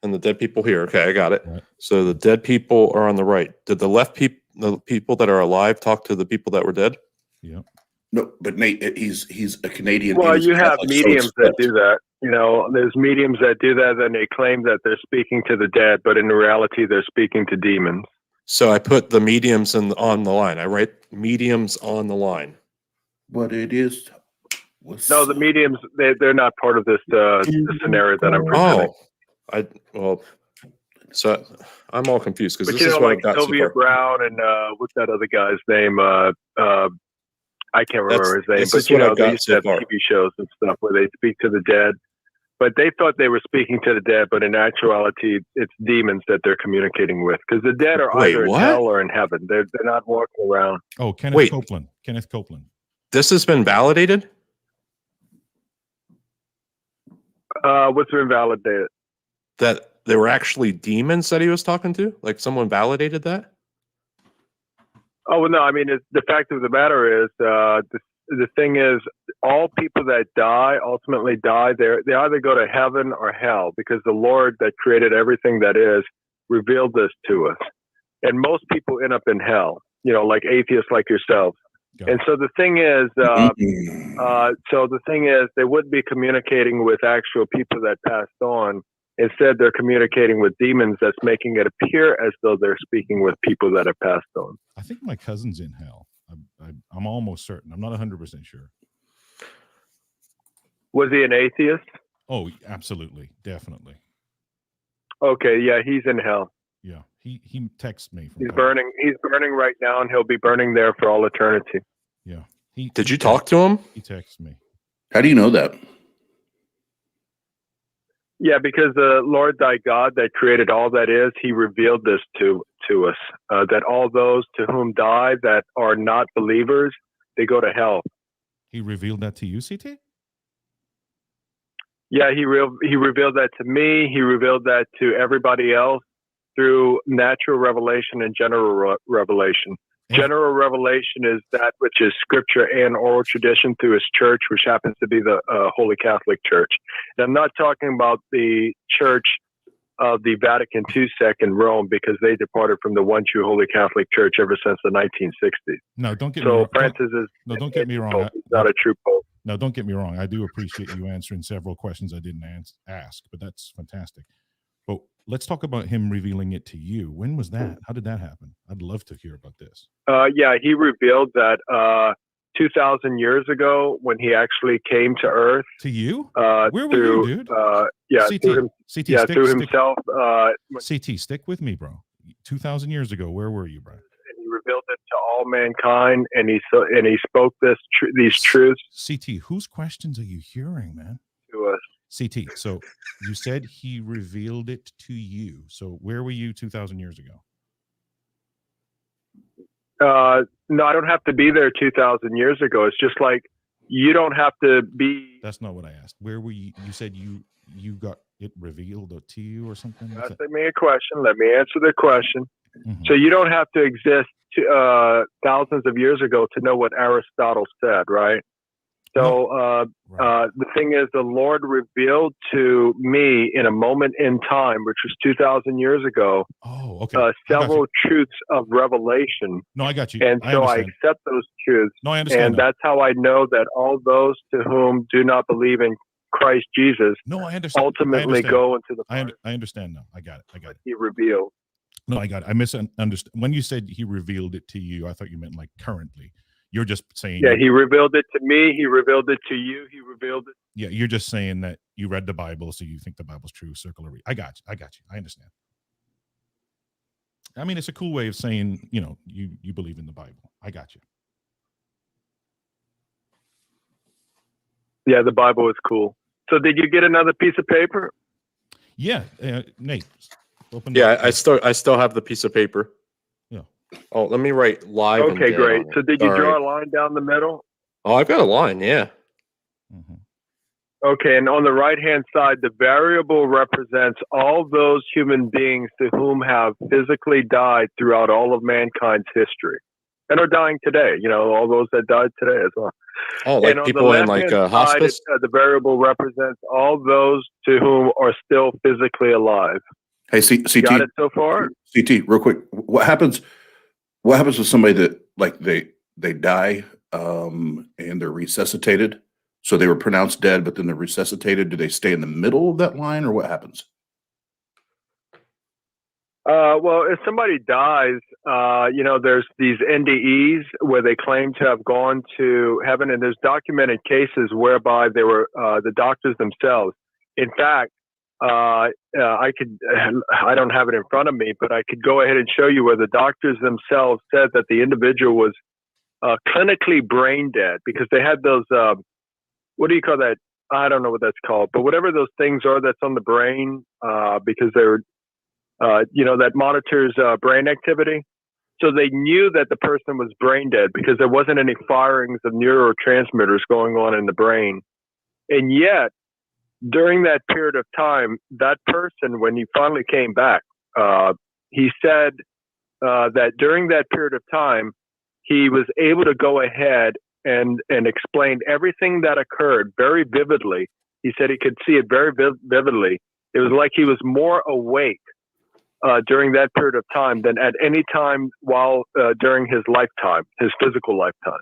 and the dead people here. Okay, I got it. Right. So the dead people are on the right. Did the left people, the people that are alive, talk to the people that were dead? Yeah. No, but Nate, he's a Canadian. Well, you have mediums that do that. There's mediums that do that, and they claim that they're speaking to the dead, but in reality, they're speaking to demons. So I put the mediums on the line. I write mediums on the line. What it is? No, the mediums, they're not part of this scenario that I'm presenting. So I'm all confused because this is what I've got Sylvia so far. Brown and what's that other guy's name? I can't remember his name, but they used to have TV shows and stuff where they speak to the dead. But they thought they were speaking to the dead, but in actuality, it's demons that they're communicating with. Because the dead are either in hell or in heaven. They're not walking around. Oh, Kenneth Copeland. This has been validated? What's been validated? That they were actually demons that he was talking to? Like someone validated that? Oh, well, no, I mean, the fact of the matter is, the thing is, all people that die ultimately die. They either go to heaven or hell, because the Lord that created everything that is revealed this to us. And most people end up in hell, like atheists like yourself. And so the thing is, they wouldn't be communicating with actual people that passed on. Instead, they're communicating with demons that's making it appear as though they're speaking with people that have passed on. I think my cousin's in hell. I'm almost certain. I'm not 100% sure. Was he an atheist? Oh, absolutely. Definitely. Okay, yeah, he's in hell. Yeah, he texts me. He's burning right now, and he'll be burning there for all eternity. Yeah. Did you talk to him? He texts me. How do you know that? Yeah, because the Lord thy God that created all that is, he revealed this to us, that all those to whom die that are not believers, they go to hell. He revealed that to you, CT? Yeah, he revealed that to me. He revealed that to everybody else through natural revelation and general revelation. General revelation is that which is scripture and oral tradition through his church, which happens to be the Holy Catholic Church. And I'm not talking about the church of the Vatican II sect in Rome, because they departed from the one true Holy Catholic Church ever since the 1960s. No, don't get me wrong. Don't get me wrong. He's not a true pope. No, don't get me wrong. I do appreciate you answering several questions I didn't ask, but that's fantastic. But let's talk about him revealing it to you. When was that? How did that happen? I'd love to hear about this. Yeah, he revealed that 2,000 years ago when he actually came to Earth. To you? Where were you, dude? Yeah, CT, through himself. CT, stick with me, bro. 2,000 years ago, where were you, bro? And he revealed it to all mankind, and he spoke these truths. CT, whose questions are you hearing, man? To us. CT, so you said he revealed it to you. So where were you 2,000 years ago? No, I don't have to be there 2,000 years ago. It's just like you don't have to be. That's not what I asked. Where were you? You said you got it revealed to you or something? Ask me a question. Let me answer the question. Mm-hmm. So you don't have to exist thousands of years ago to know what Aristotle said, right? So the thing is, the Lord revealed to me in a moment in time, which was 2,000 years ago, several truths of revelation. No, I got you. And so I accept those truths. No, I understand. And that's how I know that all those to whom do not believe in Christ Jesus ultimately go into the fire. I understand now. I got it. He revealed. No, I got it. I misunderstood. When you said he revealed it to you, I thought you meant like currently. You're just saying. Yeah, he revealed it to me. He revealed it to you. He revealed it. Yeah, you're just saying that you read the Bible, so you think the Bible's true. Circular. I got you. I understand. I mean, it's a cool way of saying, you believe in the Bible. I got you. Yeah, the Bible is cool. So did you get another piece of paper? Yeah, Nate. I still have the piece of paper. Yeah. Oh, let me write live. Okay, great. So did you draw a line down the middle? Oh, I've got a line, yeah. Mm-hmm. Okay, and on the right-hand side, the variable represents all those human beings to whom have physically died throughout all of mankind's history and are dying today, all those that died today as well. Oh, like people in hospice? The variable represents all those to whom are still physically alive. Hey, CT. Got it so far? CT, real quick. What happens with somebody that they die and they're resuscitated? So they were pronounced dead, but then they're resuscitated. Do they stay in the middle of that line, or what happens? Well, if somebody dies, there's these NDEs where they claim to have gone to heaven, and there's documented cases whereby they were the doctors themselves. In fact, I don't have it in front of me, but I could go ahead and show you where the doctors themselves said that the individual was clinically brain dead, because they had those, what do you call that? I don't know what that's called, but whatever those things are that's on the brain, because they're, that monitors brain activity. So they knew that the person was brain dead because there wasn't any firings of neurotransmitters going on in the brain. And yet, during that period of time, that person, when he finally came back, he said that during that period of time, he was able to go ahead and explain everything that occurred very vividly. He said he could see it very vividly. It was like he was more awake during that period of time than at any time while during his lifetime, his physical lifetime.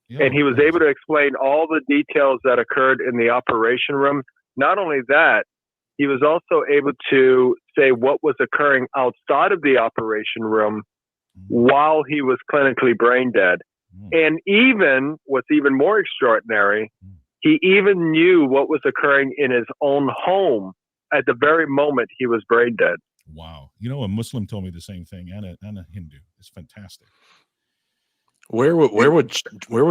And he was able to explain all the details that occurred in the operation room. Not only that, he was also able to say what was occurring outside of the operation room while he was clinically brain dead. And even, what's even more extraordinary, he even knew what was occurring in his own home at the very moment he was brain dead. Wow. You know, a Muslim told me the same thing, and a Hindu. It's fantastic. Where would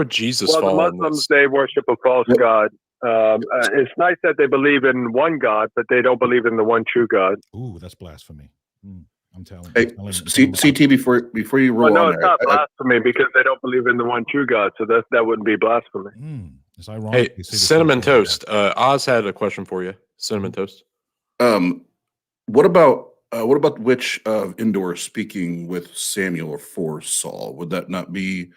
Jesus Well, the fall in Muslims, this? they worship a false god. It's nice that they believe in one God, but they don't believe in the one true God. Ooh, that's blasphemy. I'm telling Hey, CT, before you roll no, on it's there, not blasphemy because they don't believe in the one true God. So that wouldn't be blasphemy. It's ironic. Hey, Cinnamon Toast. Oz had a question for you. Cinnamon Toast. what about the witch of Endor speaking with Samuel or for Saul? Would that not be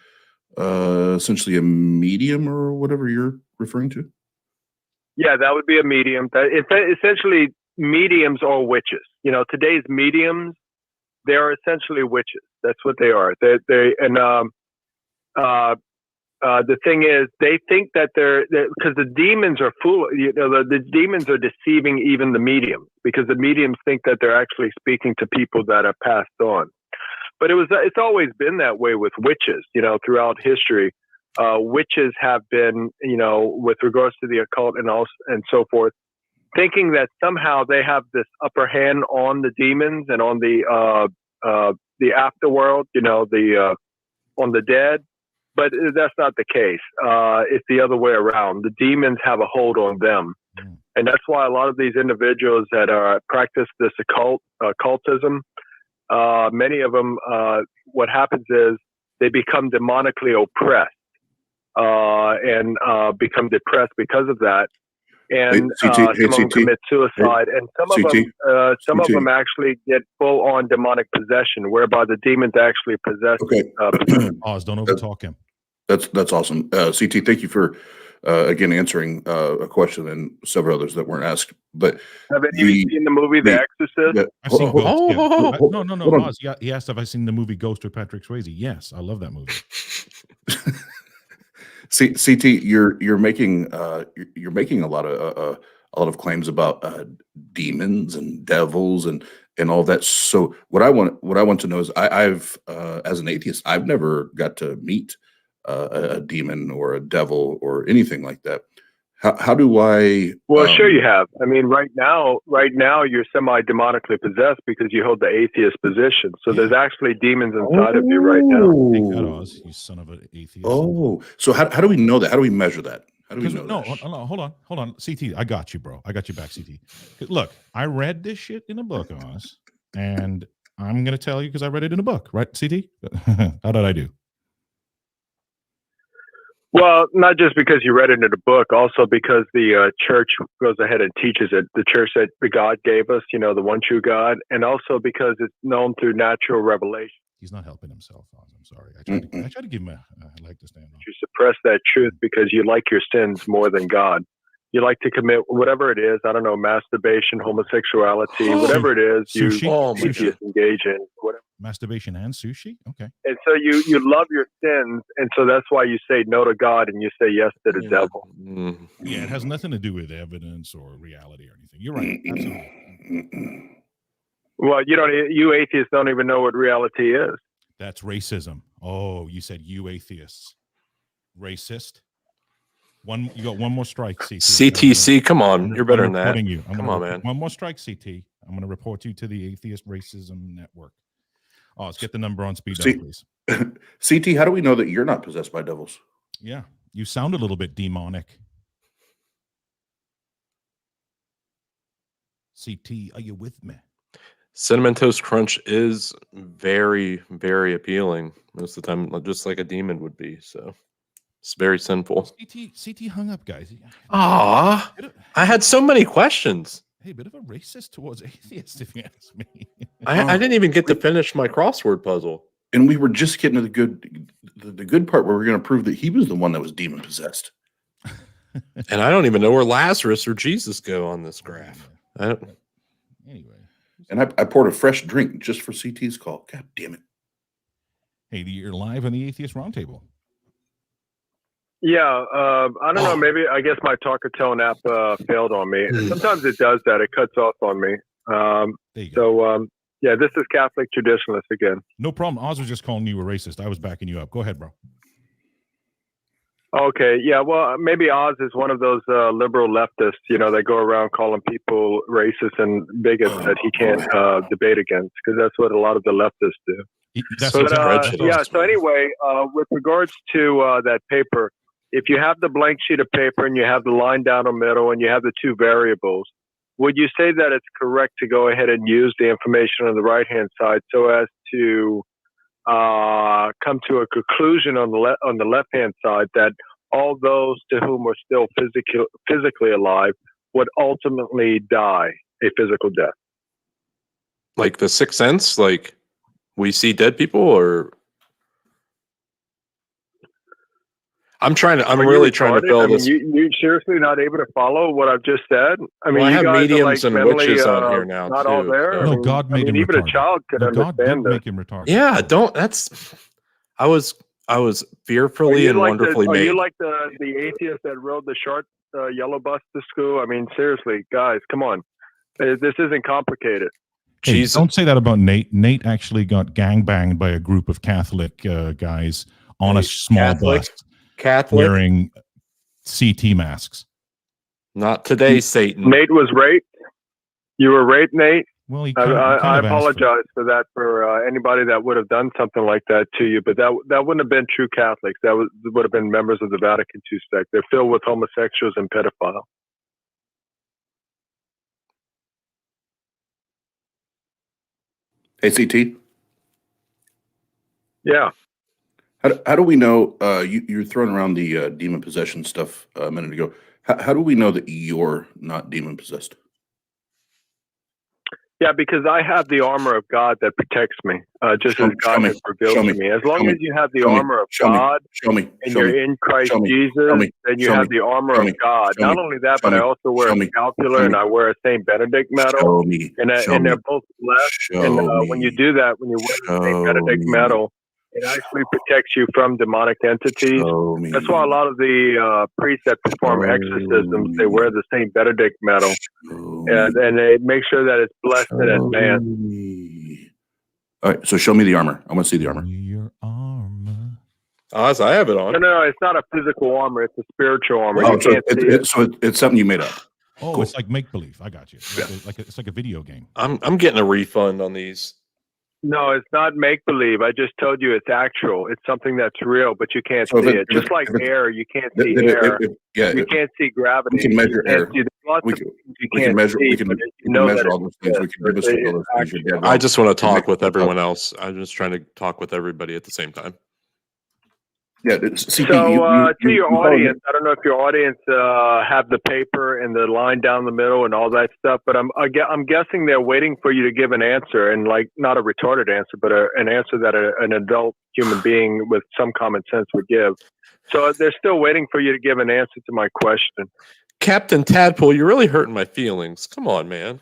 essentially a medium or whatever you're referring to? Yeah, that would be a medium. It's essentially mediums or witches. You know, today's mediums, they are essentially witches. That's what they are. The thing is, they think that because the demons are the demons are deceiving even the mediums, because the mediums think that they're actually speaking to people that have passed on. But it's always been that way with witches. You know, throughout history, witches have been, you know, with regards to the occult and so forth, thinking that somehow they have this upper hand on the demons and on the afterworld, you know, on the dead. But that's not the case. It's the other way around. The demons have a hold on them. And that's why a lot of these individuals that practice this occultism, many of them, what happens is they become demonically oppressed and become depressed because of that. And some of them commit suicide, and some of them actually get full-on demonic possession, whereby the demons actually possess. Okay. Oz, don't overtalk him. That's awesome. CT, thank you for again answering a question and several others that weren't asked. But have any of you seen the movie The Exorcist? I've seen Ghost. No. on. Oz, he asked if I've seen the movie Ghost with Patrick Swayze. Yes, I love that movie. CT, you're making a lot of claims about demons and devils and all that. So what I want to know is I've as an atheist, I've never got to meet a demon or a devil or anything like that. How do I? Well, sure you have. I mean, right now you're semi-demonically possessed because you hold the atheist position. So there's actually demons inside of you right now. Thank God, Oz, you son of an atheist. Oh, so how do we know that? How do we measure that? How do we know that? No, hold on. CT, I got you, bro. I got you back, CT. Look, I read this shit in a book, Oz, and I'm going to tell you because I read it in a book, right, CT? How did I do? Well, not just because you read it in a book, also because the church goes ahead and teaches it. The church that God gave us, you know, the one true God, and also because it's known through natural revelation. He's not helping himself, Oz. I'm sorry. I tried to give him a leg to stand on. You suppress that truth because you like your sins more than God. You like to commit whatever it is. I don't know, masturbation, homosexuality, whatever it is. Sushi? You engage in whatever. Masturbation and sushi? Okay. And so you love your sins, and so that's why you say no to God and you say yes to the devil. Yeah, it has nothing to do with evidence or reality or anything. You're right. Absolutely. Well, you atheists don't even know what reality is. That's racism. Oh, you said you atheists. Racist. You got one more strike, CT. CTC, come on. You're better than that. Come on, man. One more strike, CT. I'm going to report you to the Atheist Racism Network. Oh, let's get the number on speed dial, please. CT, how do we know that you're not possessed by devils? Yeah, you sound a little bit demonic. CT, are you with me? Cinnamon Toast Crunch is very, very appealing most of the time, just like a demon would be. So It's very sinful. CT hung up, guys. Ah, I had so many questions. Hey, bit of a racist towards atheists, if you ask me. I didn't even get to finish my crossword puzzle. And we were just getting to the good part where we're going to prove that he was the one that was demon possessed. And I don't even know where Lazarus or Jesus go on this graph. Anyway. And I poured a fresh drink just for CT's call. God damn it. Hey, you're live on the Atheist Round Table. Yeah, I don't know. Maybe I guess my talker tone app failed on me. Sometimes it does that. It cuts off on me. There you go. So yeah, this is Catholic Traditionalist again. No problem. Oz was just calling you a racist. I was backing you up. Go ahead, bro. Okay, yeah. Well, maybe Oz is one of those liberal leftists. They go around calling people racist and bigots that he can't debate against, because that's what a lot of the leftists do. So anyway, with regards to that paper, if you have the blank sheet of paper and you have the line down the middle and you have the two variables, would you say that it's correct to go ahead and use the information on the right-hand side so as to come to a conclusion on the left-hand side that all those to whom are still physically alive would ultimately die a physical death? Like the Sixth Sense, like we see dead people, or I'm really trying to fill this. You seriously not able to follow what I've just said? I mean, I you have guys mediums are like and witches mentally, on here now not too. all there. So. No, God made him even retarded. a child could God did understand make this. him retarded. Yeah, I was fearfully and wonderfully made. Are you like the atheist that rode the short yellow bus to school? I mean, seriously, guys, come on. This isn't complicated. Hey, don't say that about Nate. Nate actually got gangbanged by a group of Catholic guys on a small bus, wearing CT masks. Not today, Satan. Nate was raped. You were raped, Nate. Well, I apologize for that for anybody that would have done something like that to you, but that wouldn't have been true Catholics. That would have been members of the Vatican II sect. They're filled with homosexuals and pedophiles. Hey, CT? Yeah. How do we know, you're throwing around the demon possession stuff a minute ago. How do we know that you're not demon possessed? Yeah, because I have the armor of God that protects me, just as God has revealed to me. As long as you have the armor of God and you're in Christ Jesus, then you have the armor of God. Not only that, but I also wear a scapular and I wear a St. Benedict medal, and they're both blessed. And when you do that, when you wear the St. Benedict medal, it actually protects you from demonic entities. That's why a lot of the priests that perform exorcisms, they wear the St. Benedict medal, and they make sure that it's blessed in advance. All right, so show me the armor. I want to see the armor. Your armor. Oz, I have it on. No, it's not a physical armor. It's a spiritual armor. Oh, so it's something you made up. Oh, cool. It's like make-believe. I got you. It's like a video game. I'm getting a refund on these. No, it's not make-believe. I just told you it's actual. It's something that's real, but you can't see it. Just like air, you can't see air. You can't see gravity. We can measure air. We can measure all those things. We can give us all those things. I just want to talk with everyone else. I'm just trying to talk with everybody at the same time. Yeah. So to your audience, I don't know if your audience have the paper and the line down the middle and all that stuff, but I'm guessing they're waiting for you to give an answer, and like not a retarded answer, but an answer that an adult human being with some common sense would give. So they're still waiting for you to give an answer to my question. Captain Tadpole, you're really hurting my feelings. Come on, man.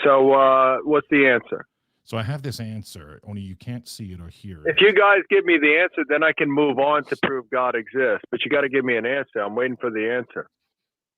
So what's the answer? So I have this answer, only you can't see it or hear it. If you guys give me the answer, then I can move on to prove God exists. But you got to give me an answer. I'm waiting for the answer.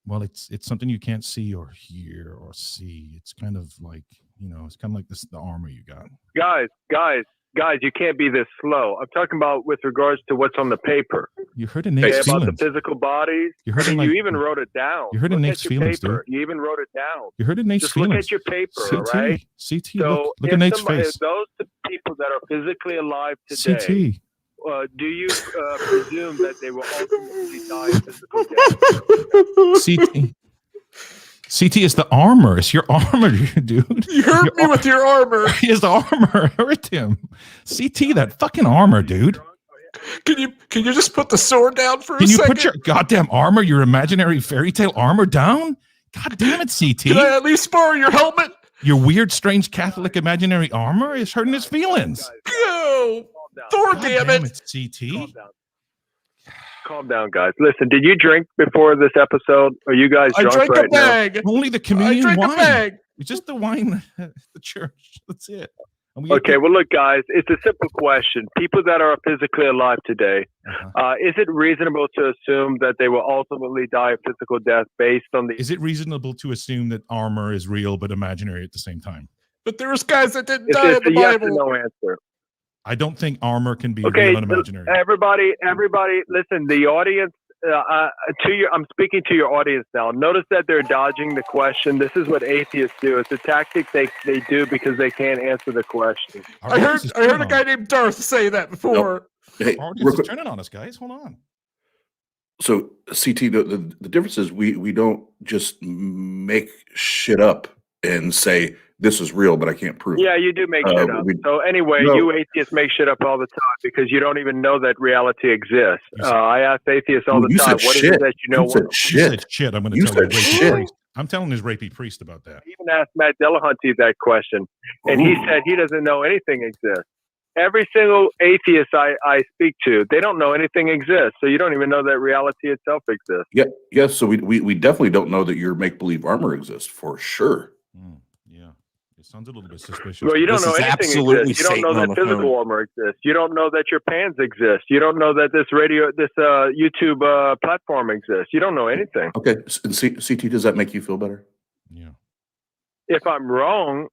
Well, it's something you can't see or hear or see. It's kind of like, it's kind of like the armor you got. Guys, you can't be this slow. I'm talking about with regards to what's on the paper. You heard in Nate's feelings. About the physical bodies. You even wrote it down. You heard in Nate's feelings, dude. You even wrote it down. You heard in Nate's feelings. Look at your paper, all right? CT, so look at Nate's face. Those people that are physically alive today, do you presume that they will ultimately die a physical death? CT. CT is the armor. It's your armor, dude. You hurt me with your armor. His armor hurt him. CT, that fucking armor, dude. Can you just put the sword down for a Can you second? put your goddamn armor, your imaginary fairy tale armor down? God damn it, CT. Can I at least borrow your helmet? Your weird, strange Catholic imaginary armor is hurting his feelings. Go! Thor, God damn damn it! CT. Calm down, guys. Listen, did you drink before this episode? Are you guys I drunk drank right a bag. Only the I communion drank wine. a bag. It's just the wine at the church. That's it. And we now? Okay, well, look, guys, it's a simple question. People that are physically alive today, is it reasonable to assume that they will ultimately die a physical death based on the... Is it reasonable to assume that armor is real but imaginary at the same time? But there was guys that didn't It's die in a the yes or Bible. no answer. I don't think armor can be Okay, real and imaginary. everybody, listen, the audience, I'm speaking to your audience now. Notice that they're dodging the question. This is what atheists do. It's a tactic they do because they can't answer the question. Our I audience is heard a turning guy on us. named Darth say that before. Hey, Our real audience is quick. turning on us, guys. Hold on. So CT, the difference is we don't just make shit up and say this is real, but I can't prove it. Yeah, you do make shit up. So anyway, No. you atheists make shit up all the time because you don't even know that reality exists. I ask atheists all the You time, said what is shit. it that you know? You said You shit. said shit. I'm going to You tell his said rapey shit. priest. I'm telling his rapey priest about that. I even asked Matt Dillahunty that question, and he said he doesn't know anything exists. Every single atheist I speak to, they don't know anything exists. So you don't even know that reality itself exists. Yeah, yes. So we definitely don't know that your make believe armor exists for sure. Yeah. It sounds a little bit suspicious. Well, you don't This know is anything absolutely exists. You don't know Satan on that the physical phone. armor exists. You don't know that your pans exist. You don't know that this YouTube platform exists. You don't know anything. Okay, and CT, does that make you feel better? Yeah. If I'm wrong,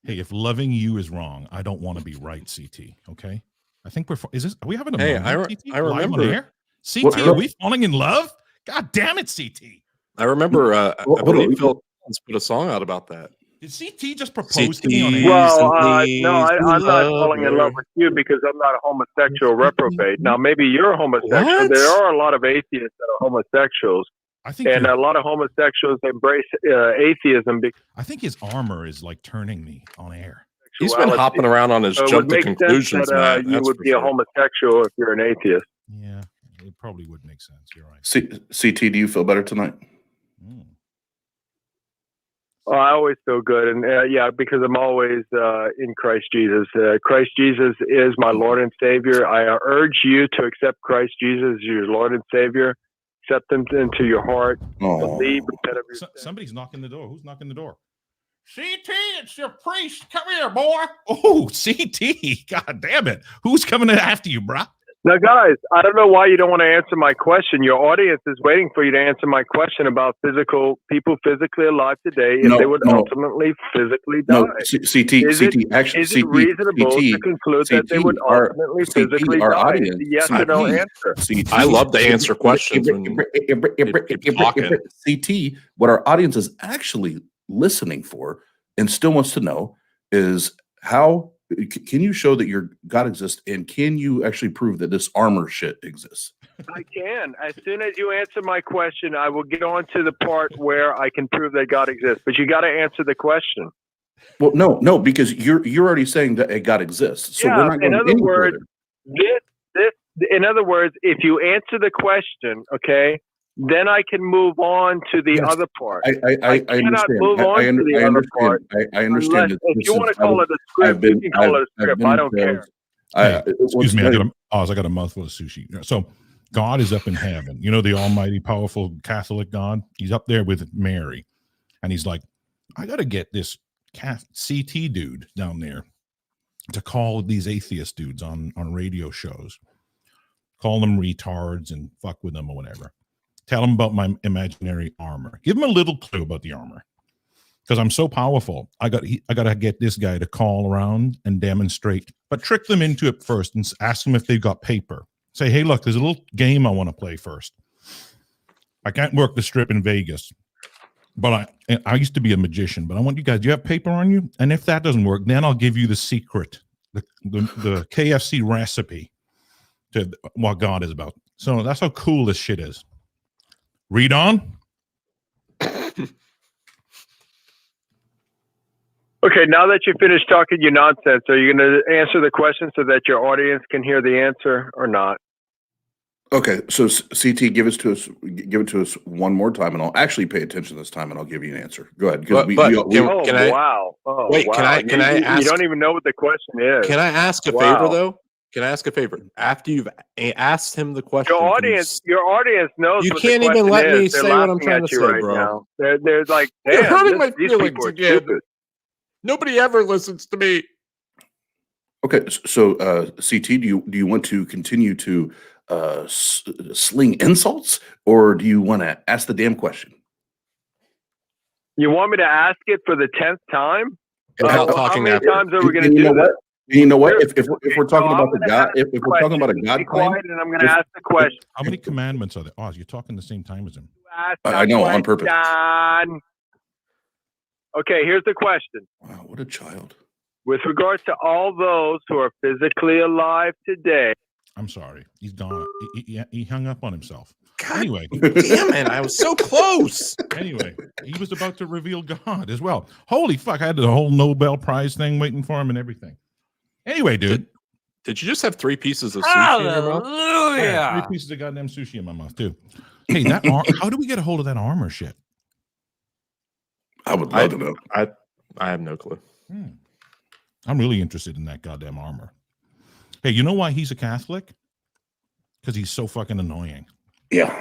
Hey, if loving you is wrong, I don't want to be right, CT. Okay. I think are we having a Hey, moment, CT? I Live on remember- air? CT, What- are we falling in love? God damn it, CT. I remember, I Hold on. believe Phil Collins put a song out about that. Did CT just propose to me on CT. air? well, He's no, I'm not lover. falling in love with you because I'm not a homosexual reprobate. Now, maybe you're a homosexual. What? There are a lot of atheists that are homosexuals, I think and a lot of homosexuals embrace atheism because I think his armor is like turning me on air. He's been hopping around on his So it jump would to make sense conclusions, that Matt. you That's would for be a sure. homosexual if you're an atheist. Yeah, it probably would make sense. You're right. CT, do you feel better tonight? Mm. Oh, I always feel good, and because I'm always in Christ Jesus. Christ Jesus is my Lord and Savior. I urge you to accept Christ Jesus as your Lord and Savior. Accept Him into your heart. Oh, Believe, repent of your sins. Somebody's knocking the door. Who's knocking the door? CT, it's your priest. Come here, boy. Oh, CT. God damn it. Who's coming after you, bro? Now, guys, I don't know why you don't want to answer my question. Your audience is waiting for you to answer my question about people physically alive today if they would ultimately physically die. no, CT, actually, Is it reasonable to conclude that they would ultimately physically our die? audience, Yes or no answer. I love to answer questions when keep talking. CT, what our audience is actually listening for and still wants to know is how can you show that your God exists, and can you actually prove that this armor shit exists? I can. As soon as you answer my question, I will get on to the part where I can prove that God exists. But you got to answer the question. Well, no, because you're already saying that a God exists. So we're not going in other any words, further. in other words, if you answer the question, okay, then I can move on to the other part. I cannot understand. move on to the other part. I understand. Unless, if you want to call it a script, you can call it a script. I don't care. Excuse me. I got a mouthful of sushi. So God is up in heaven. You know, the almighty, powerful Catholic God. He's up there with Mary. And he's like, I got to get this CT dude down there to call these atheist dudes on radio shows. Call them retards and fuck with them or whatever. Tell them about my imaginary armor. Give them a little clue about the armor. Because I'm so powerful. I got to get this guy to call around and demonstrate. But trick them into it first and ask them if they've got paper. Say, hey, look, there's a little game I want to play first. I can't work the strip in Vegas. But I used to be a magician. But I want you guys, do you have paper on you? And if that doesn't work, then I'll give you the secret. The KFC recipe to what God is about. So that's how cool this shit is. Read on. Okay, now that you finished talking your nonsense, are you going to answer the question so that your audience can hear the answer or not? Okay, so CT, give it to us one more time, and I'll actually pay attention this time, and I'll give you an answer. Go ahead, because Wow! Oh, wait, wow! can I ask? You don't even know what the question is. Can I ask a favor though? Can I ask a favor? After you've asked him the question, Your audience knows. You what can't the even let question me is. They're say what I'm laughing trying at to you say, right bro. now. They're like, You're damn, hurting my these feelings people are again. stupid. Nobody ever listens to me. Okay, so CT, do you want to continue to sling insults, or do you want to ask the damn question? You want me to ask it for the 10th time? Without How talking many after. times are we going to You know do what? this? You know what? If we're talking about the God, if we're Question. talking about a God Be claim, quiet, and I'm going to ask the question. How many commandments are there? Oh, you're talking the same time as him. Ask I know, on purpose. question. Okay, here's the question. Wow, what a child. With regards to all those who are physically alive today. I'm sorry. He's gone. He hung up on himself. God Anyway. damn it. I was so close. Anyway, he was about to reveal God as well. Holy fuck. I had the whole Nobel Prize thing waiting for him and everything. Anyway, dude. Did you just have 3 pieces of sushi in your mouth? Yeah, 3 pieces of goddamn sushi in my mouth, too. Hey, how do we get a hold of that armor shit? I would love to know. I have no clue. I'm really interested in that goddamn armor. Hey, you know why he's a Catholic? Because he's so fucking annoying. Yeah.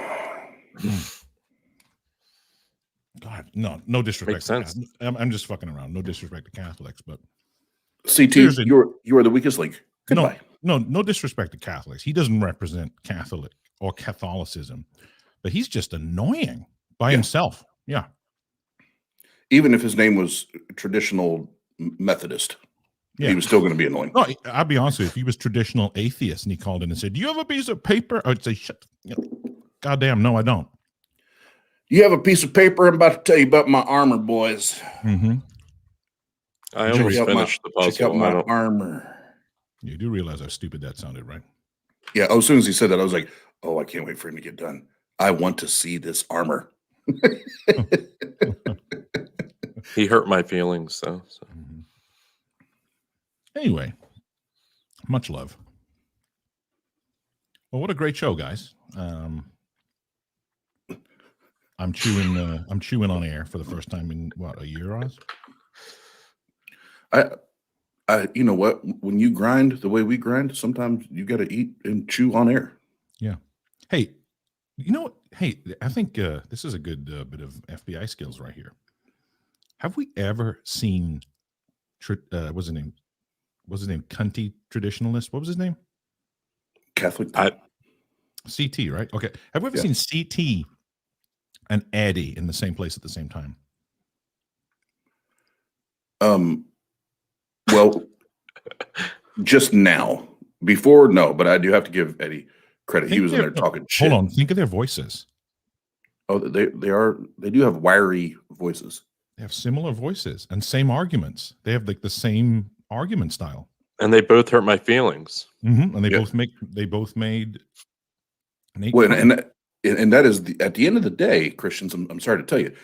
God, no disrespect. Makes sense. I'm just fucking around. No disrespect to Catholics, but CT, you are the weakest link. Goodbye. No disrespect to Catholics. He doesn't represent Catholic or Catholicism, but he's just annoying by himself. Yeah. Even if his name was traditional Methodist, he was still going to be annoying. No, I'll be honest with you. If he was traditional atheist and he called in and said, "Do you have a piece of paper?" I'd say, "Shut. Goddamn, no, I don't." You have a piece of paper? I'm about to tell you about my armor, boys. Mm-hmm. I almost finished the puzzle. Check out my armor. You do realize how stupid that sounded, right? Yeah. As soon as he said that, I was like, "Oh, I can't wait for him to get done. I want to see this armor." He hurt my feelings, though. So. Anyway, much love. Well, what a great show, guys. I'm chewing on air for the first time in what, a year, Oz? You know what? When you grind the way we grind, sometimes you got to eat and chew on air. Yeah. Hey, you know what? Hey, I think this is a good bit of FBI skills right here. Have we ever seen? What's his name? Was his name Cunty Traditionalist? What was his name? Catholic. CT, right? Okay. Have we ever seen CT and Eddie in the same place at the same time? Well, just now. Before, no, but I do have to give Eddie credit. He was in there talking shit. Hold on. Think of their voices. Oh, they do have wiry voices. They have similar voices and same arguments. They have like the same argument style. And they both hurt my feelings. Mm-hmm. And they both made. Well, and that is at the end of the day, Christians. I'm sorry to tell you,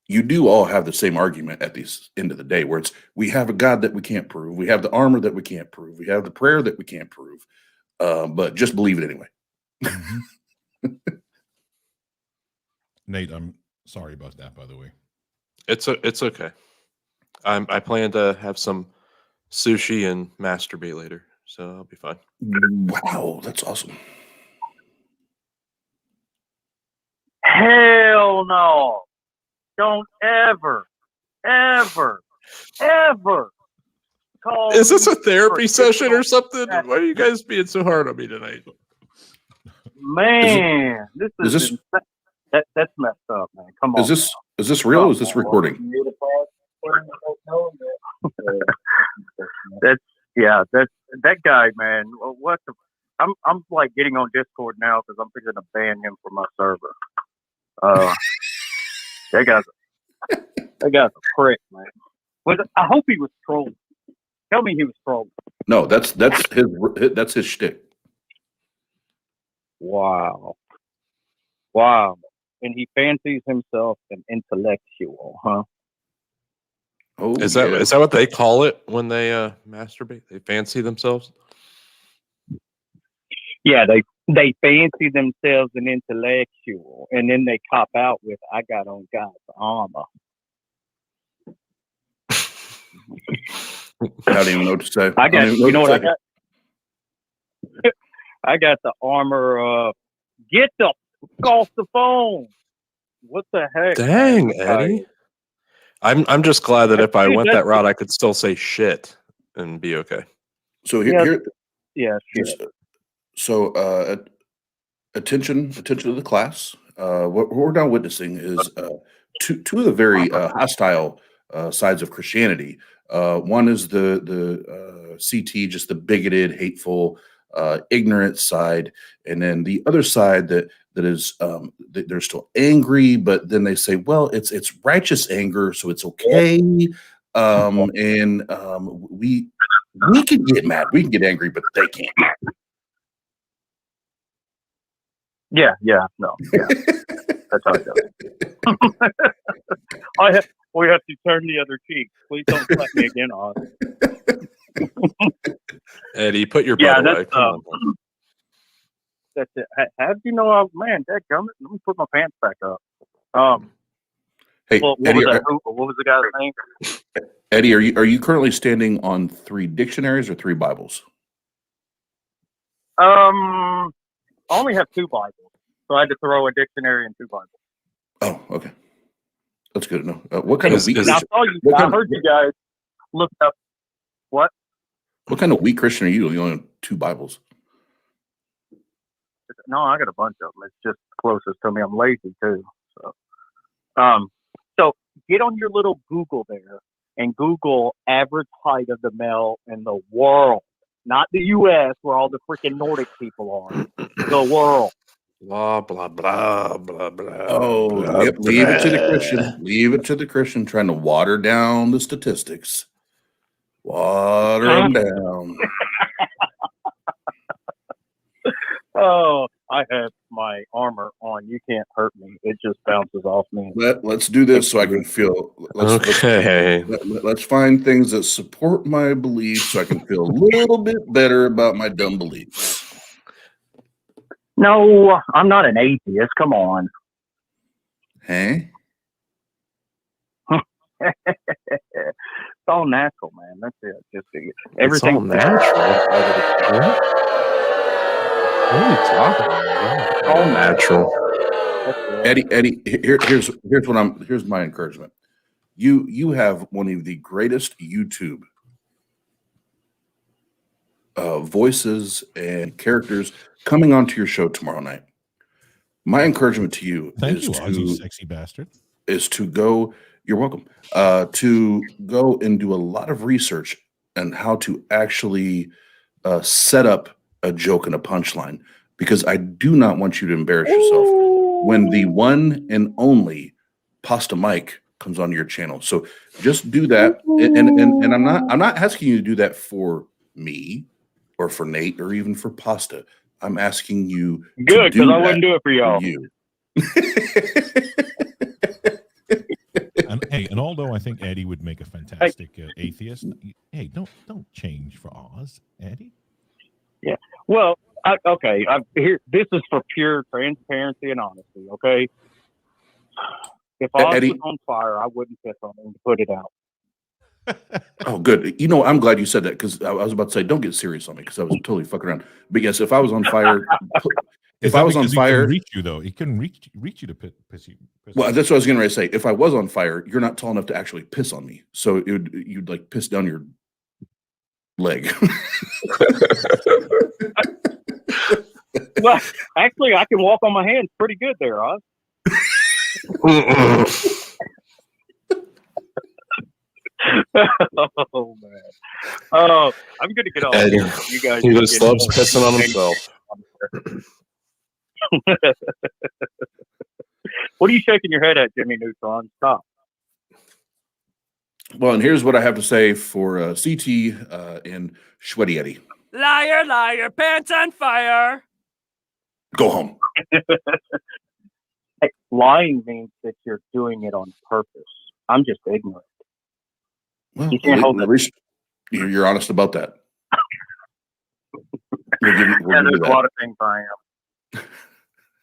you do all have the same argument at the end of the day, where it's we have a God that we can't prove, we have the armor that we can't prove, we have the prayer that we can't prove, but just believe it anyway. Mm-hmm. Nate, I'm sorry about that, by the way. It's okay. I plan to have some sushi and masturbate later, so I'll be fine. Wow, that's awesome. Hell no. Don't ever call. Is this a therapy session or something? Why are you guys being so hard on me tonight? Man, that's messed up, man. Come on. Is this real? Or is this recording? That guy, man. What the? I'm like getting on Discord now because I'm fixing to ban him from my server. That guy's a prick, man. I hope he was trolling. Tell me he was trolling. No, that's his shtick. Wow. And he fancies himself an intellectual, huh? Oh, Is that what they call it when they masturbate? They fancy themselves? Yeah, they fancy themselves an intellectual, and then they cop out with, "I got on God's armor." I don't even know what to say. I got, you know what I got? got? I got the armor of get the fuck off the phone. What the heck? Dang, man? Eddie. I'm just glad that if I Dude, went that route, I could still say shit and be okay. So shit. So attention to the class. What we're now witnessing is two of the very hostile sides of Christianity. One is the CT, just the bigoted, hateful, ignorant side, and then the other side that is they're still angry, but then they say, well, it's righteous anger, so it's okay. We can get mad, we can get angry, but they can't. Yeah, no, yeah. That's how it goes. We have to turn the other cheek. Please don't slap me again, Oz. Eddie, put your butt away. Come on. That's it. How do you know? Man, dadgummit. Let me put my pants back up. Hey, what Eddie, was the guy's name? Eddie, are you currently standing on 3 dictionaries or 3 Bibles? I only have 2 Bibles, so I had to throw a dictionary and 2 Bibles. Oh, okay, that's good to know. What kind of weak? I heard you guys look up. What? What kind of weak Christian are you? You only have 2 Bibles. No, I got a bunch of them. It's just closest to me. I'm lazy too. So get on your little Google there and Google average height of the male in the world, not the U.S. where all the freaking Nordic people are. The world. Blah blah blah blah blah. Oh, blah, yep. Leave blah. it to the Christian. Leave it to the Christian trying to water down the statistics. Water them down. Oh, I have my armor on. You can't hurt me. It just bounces off me. Let's do this so I can feel. Let's find things that support my beliefs so I can feel a little bit better about my dumb beliefs. No, I'm not an atheist. Come on. Hey? It's all natural, man. That's it. Just everything. It's all natural. What are you talking about? All natural. Eddie, here's my encouragement. You have one of the greatest YouTube voices and characters coming onto your show tomorrow night. My encouragement to you you sexy bastard. Is to go. You're welcome. To go and do a lot of research on how to actually set up a joke and a punchline, because I do not want you to embarrass yourself when the one and only Pastamike comes on your channel. So just do that, and I'm not asking you to do that for me or for Nate or even for Pasta. I'm asking you. Good, because I wouldn't do it for y'all. And although I think Eddie would make a fantastic atheist, hey, don't change for Oz, Eddie. Yeah. Well, okay. This is for pure transparency and honesty. Okay. If Oz was on fire, I wouldn't piss on him to put it out. Oh, good. You know, I'm glad you said that, because I was about to say, don't get serious on me, because I was totally fucking around. But yes, if I was on fire, if I was on fire, he couldn't reach you though. He couldn't reach you to piss you. Well, that's what I was going to say. If I was on fire, you're not tall enough to actually piss on me, so you'd like piss down your leg. Well, actually, I can walk on my hands pretty good there, Oz. Oh man! Oh, I'm gonna get off. You guys. He just loves pissing on himself. What are you shaking your head at, Jimmy Neutron? Stop. Well, and here's what I have to say for CT and Sweaty Eddie. Liar, liar, pants on fire. Go home. Hey, lying means that you're doing it on purpose. I'm just ignorant. Well, You can't hold at least you're honest about that. We'll give you there's a that. lot of things I am.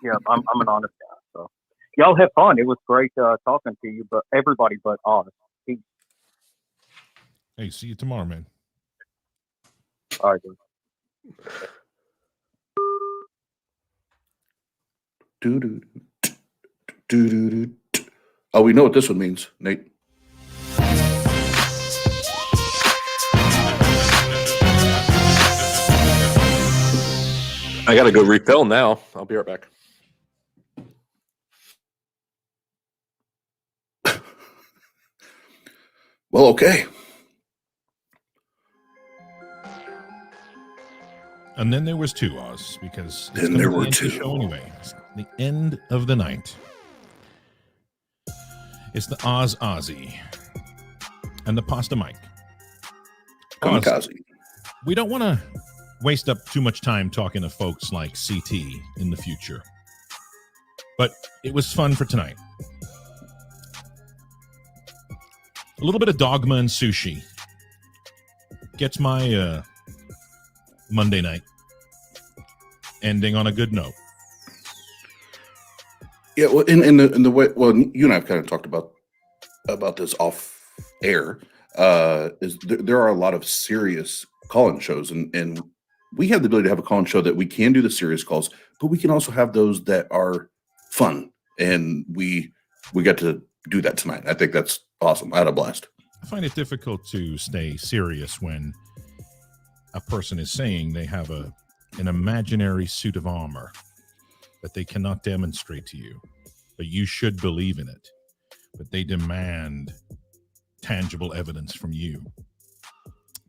Yeah, I'm an honest guy. So y'all have fun. It was great talking to you, but everybody but Oz. Peace. Hey, see you tomorrow, man. All right, dude. Oh, we know what this one means, Nate. I got to go refill now. I'll be right back. Well, okay. And then there was two, Oz, because it's Then gonna there be were the end of the two. show anyway. It's the end of the night. It's the Ozzy and the Pastamike. Kamikaze. We don't want to waste up too much time talking to folks like CT in the future, but it was fun for tonight. A little bit of dogma and sushi gets my Monday night ending on a good note. Yeah, well, in the way, well, you and I have kind of talked about this off air. Is there are a lot of serious call-in shows, and we have the ability to have a call-in show that we can do the serious calls, but we can also have those that are fun, and we got to do that tonight. I think that's awesome. I had a blast. I find it difficult to stay serious when a person is saying they have an imaginary suit of armor that they cannot demonstrate to you, but you should believe in it. But they demand tangible evidence from you.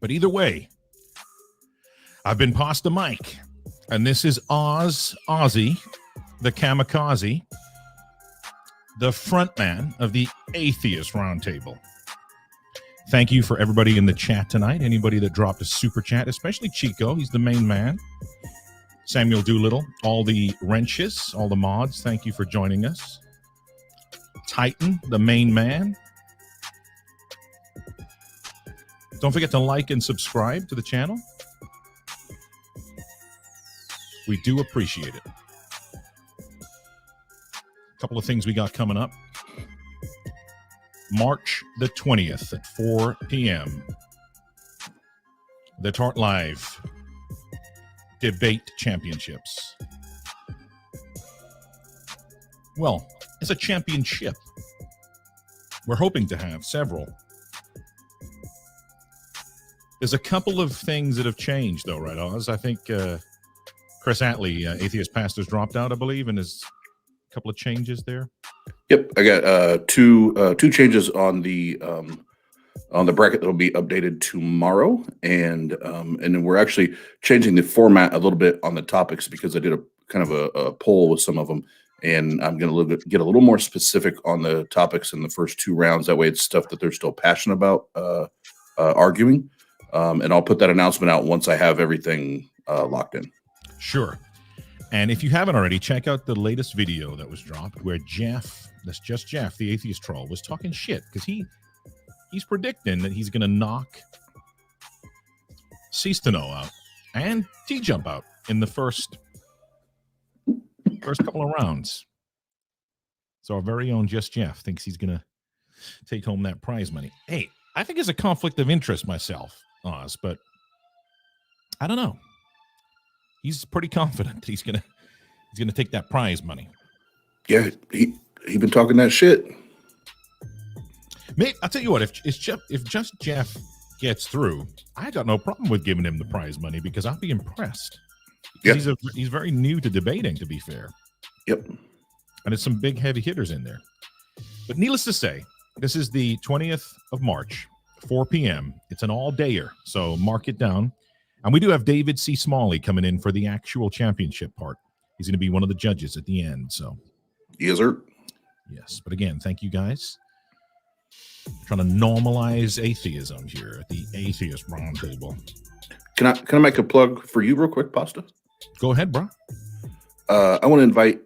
But either way, I've been Pastamike, and this is Ozzy, the kamikaze, the frontman of the Atheist Round Table. Thank you for everybody in the chat tonight. Anybody that dropped a super chat, especially Chico, he's the main man. Samuel Doolittle, all the wrenches, all the mods, thank you for joining us. Titan, the main man. Don't forget to like and subscribe to the channel. We do appreciate it. A couple of things we got coming up. March the 20th at 4 p.m. The Tart Live Debate Championships. Well, it's a championship. We're hoping to have several. There's a couple of things that have changed, though, right, Oz? I think Chris Atlee, Atheist Pastors, dropped out, I believe, and there's a couple of changes there. Yep, I got two changes on the bracket that will be updated tomorrow, and then we're actually changing the format a little bit on the topics because I did a kind of a poll with some of them, and I'm going to get a little more specific on the topics in the first two rounds. That way, it's stuff that they're still passionate about arguing, and I'll put that announcement out once I have everything locked in. Sure. And if you haven't already, check out the latest video that was dropped where Jeff, that's just Jeff, the atheist troll, was talking shit because he's predicting that he's going to knock Cease to Know out and T-Jump out in the first couple of rounds. So our very own Just Jeff thinks he's going to take home that prize money. Hey, I think it's a conflict of interest myself, Oz, but I don't know. He's pretty confident he's gonna take that prize money. Yeah, he been talking that shit. Mate, I'll tell you what, if just Jeff gets through, I got no problem with giving him the prize money because I'll be impressed. Yeah. He's very new to debating, to be fair. Yep. And it's some big heavy hitters in there. But needless to say, this is the 20th of March, 4 p.m. It's an all-dayer, so mark it down. And we do have David C. Smalley coming in for the actual championship part. He's going to be one of the judges at the end. So, yes, sir. Yes, but again, thank you guys. Trying to normalize atheism here at the Atheist Round Table. Can I make a plug for you real quick, Pasta? Go ahead, bro. I want to invite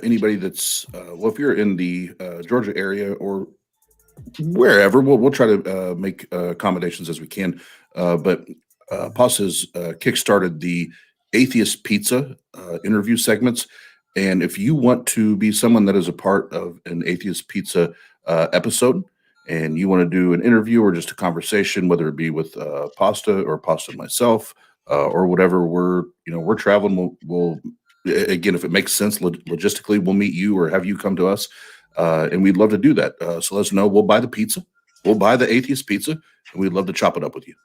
anybody that's if you're in the Georgia area or Wherever we'll try to make accommodations as we can. But Pos has kickstarted the Atheist Pizza interview segments. And if you want to be someone that is a part of an Atheist Pizza episode, and you want to do an interview or just a conversation, whether it be with Pasta or Pasta and myself, or whatever, we're traveling. We'll again, if it makes sense logistically, we'll meet you or have you come to us, and we'd love to do that. So let us know. We'll buy the pizza. We'll buy the Atheist Pizza, and we'd love to chop it up with you.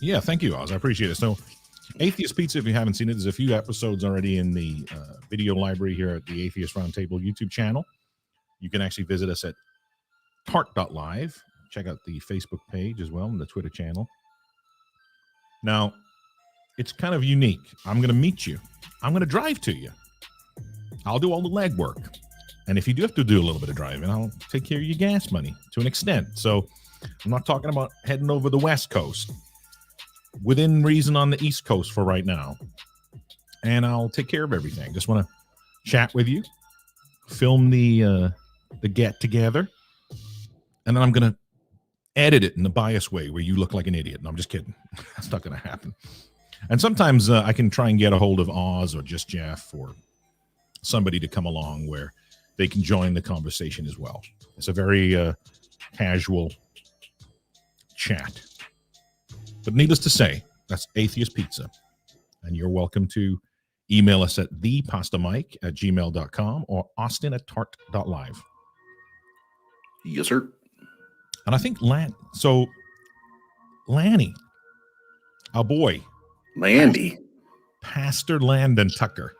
Yeah, thank you, Oz. I appreciate it. So, Atheist Pizza, if you haven't seen it, there's a few episodes already in the video library here at the Atheist Round Table YouTube channel. You can actually visit us at tart.live. Check out the Facebook page as well and the Twitter channel. Now, it's kind of unique. I'm going to meet you. I'm going to drive to you. I'll do all the legwork. And if you do have to do a little bit of driving, I'll take care of your gas money to an extent. So I'm not talking about heading over the West Coast. Within reason on the East Coast for right now. And I'll take care of everything. Just want to chat with you, film the get together, and then I'm going to edit it in the biased way where you look like an idiot. No, I'm just kidding. That's not going to happen. And sometimes I can try and get a hold of Oz or just Jeff or somebody to come along where they can join the conversation as well. It's a very casual chat. But needless to say, that's Atheist Pizza. And you're welcome to email us at thepastamike@gmail.com or austin@tart.live. Yes, sir. And I think Lanny, our boy. Landy. Pastor Landon Tucker.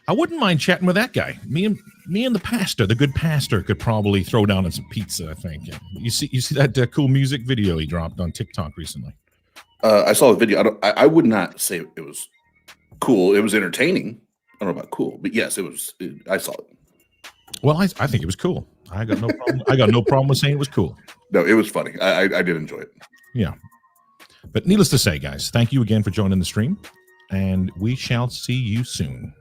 I wouldn't mind chatting with that guy. Me and the pastor, the good pastor, could probably throw down on some pizza, I think. You see that cool music video he dropped on TikTok recently? I saw the video. I would not say it was cool. It was entertaining. I don't know about cool, but yes, I saw it. Well, I think it was cool. I got no problem. I got no problem with saying it was cool. No, it was funny. I did enjoy it. Yeah. But needless to say, guys, thank you again for joining the stream, and we shall see you soon.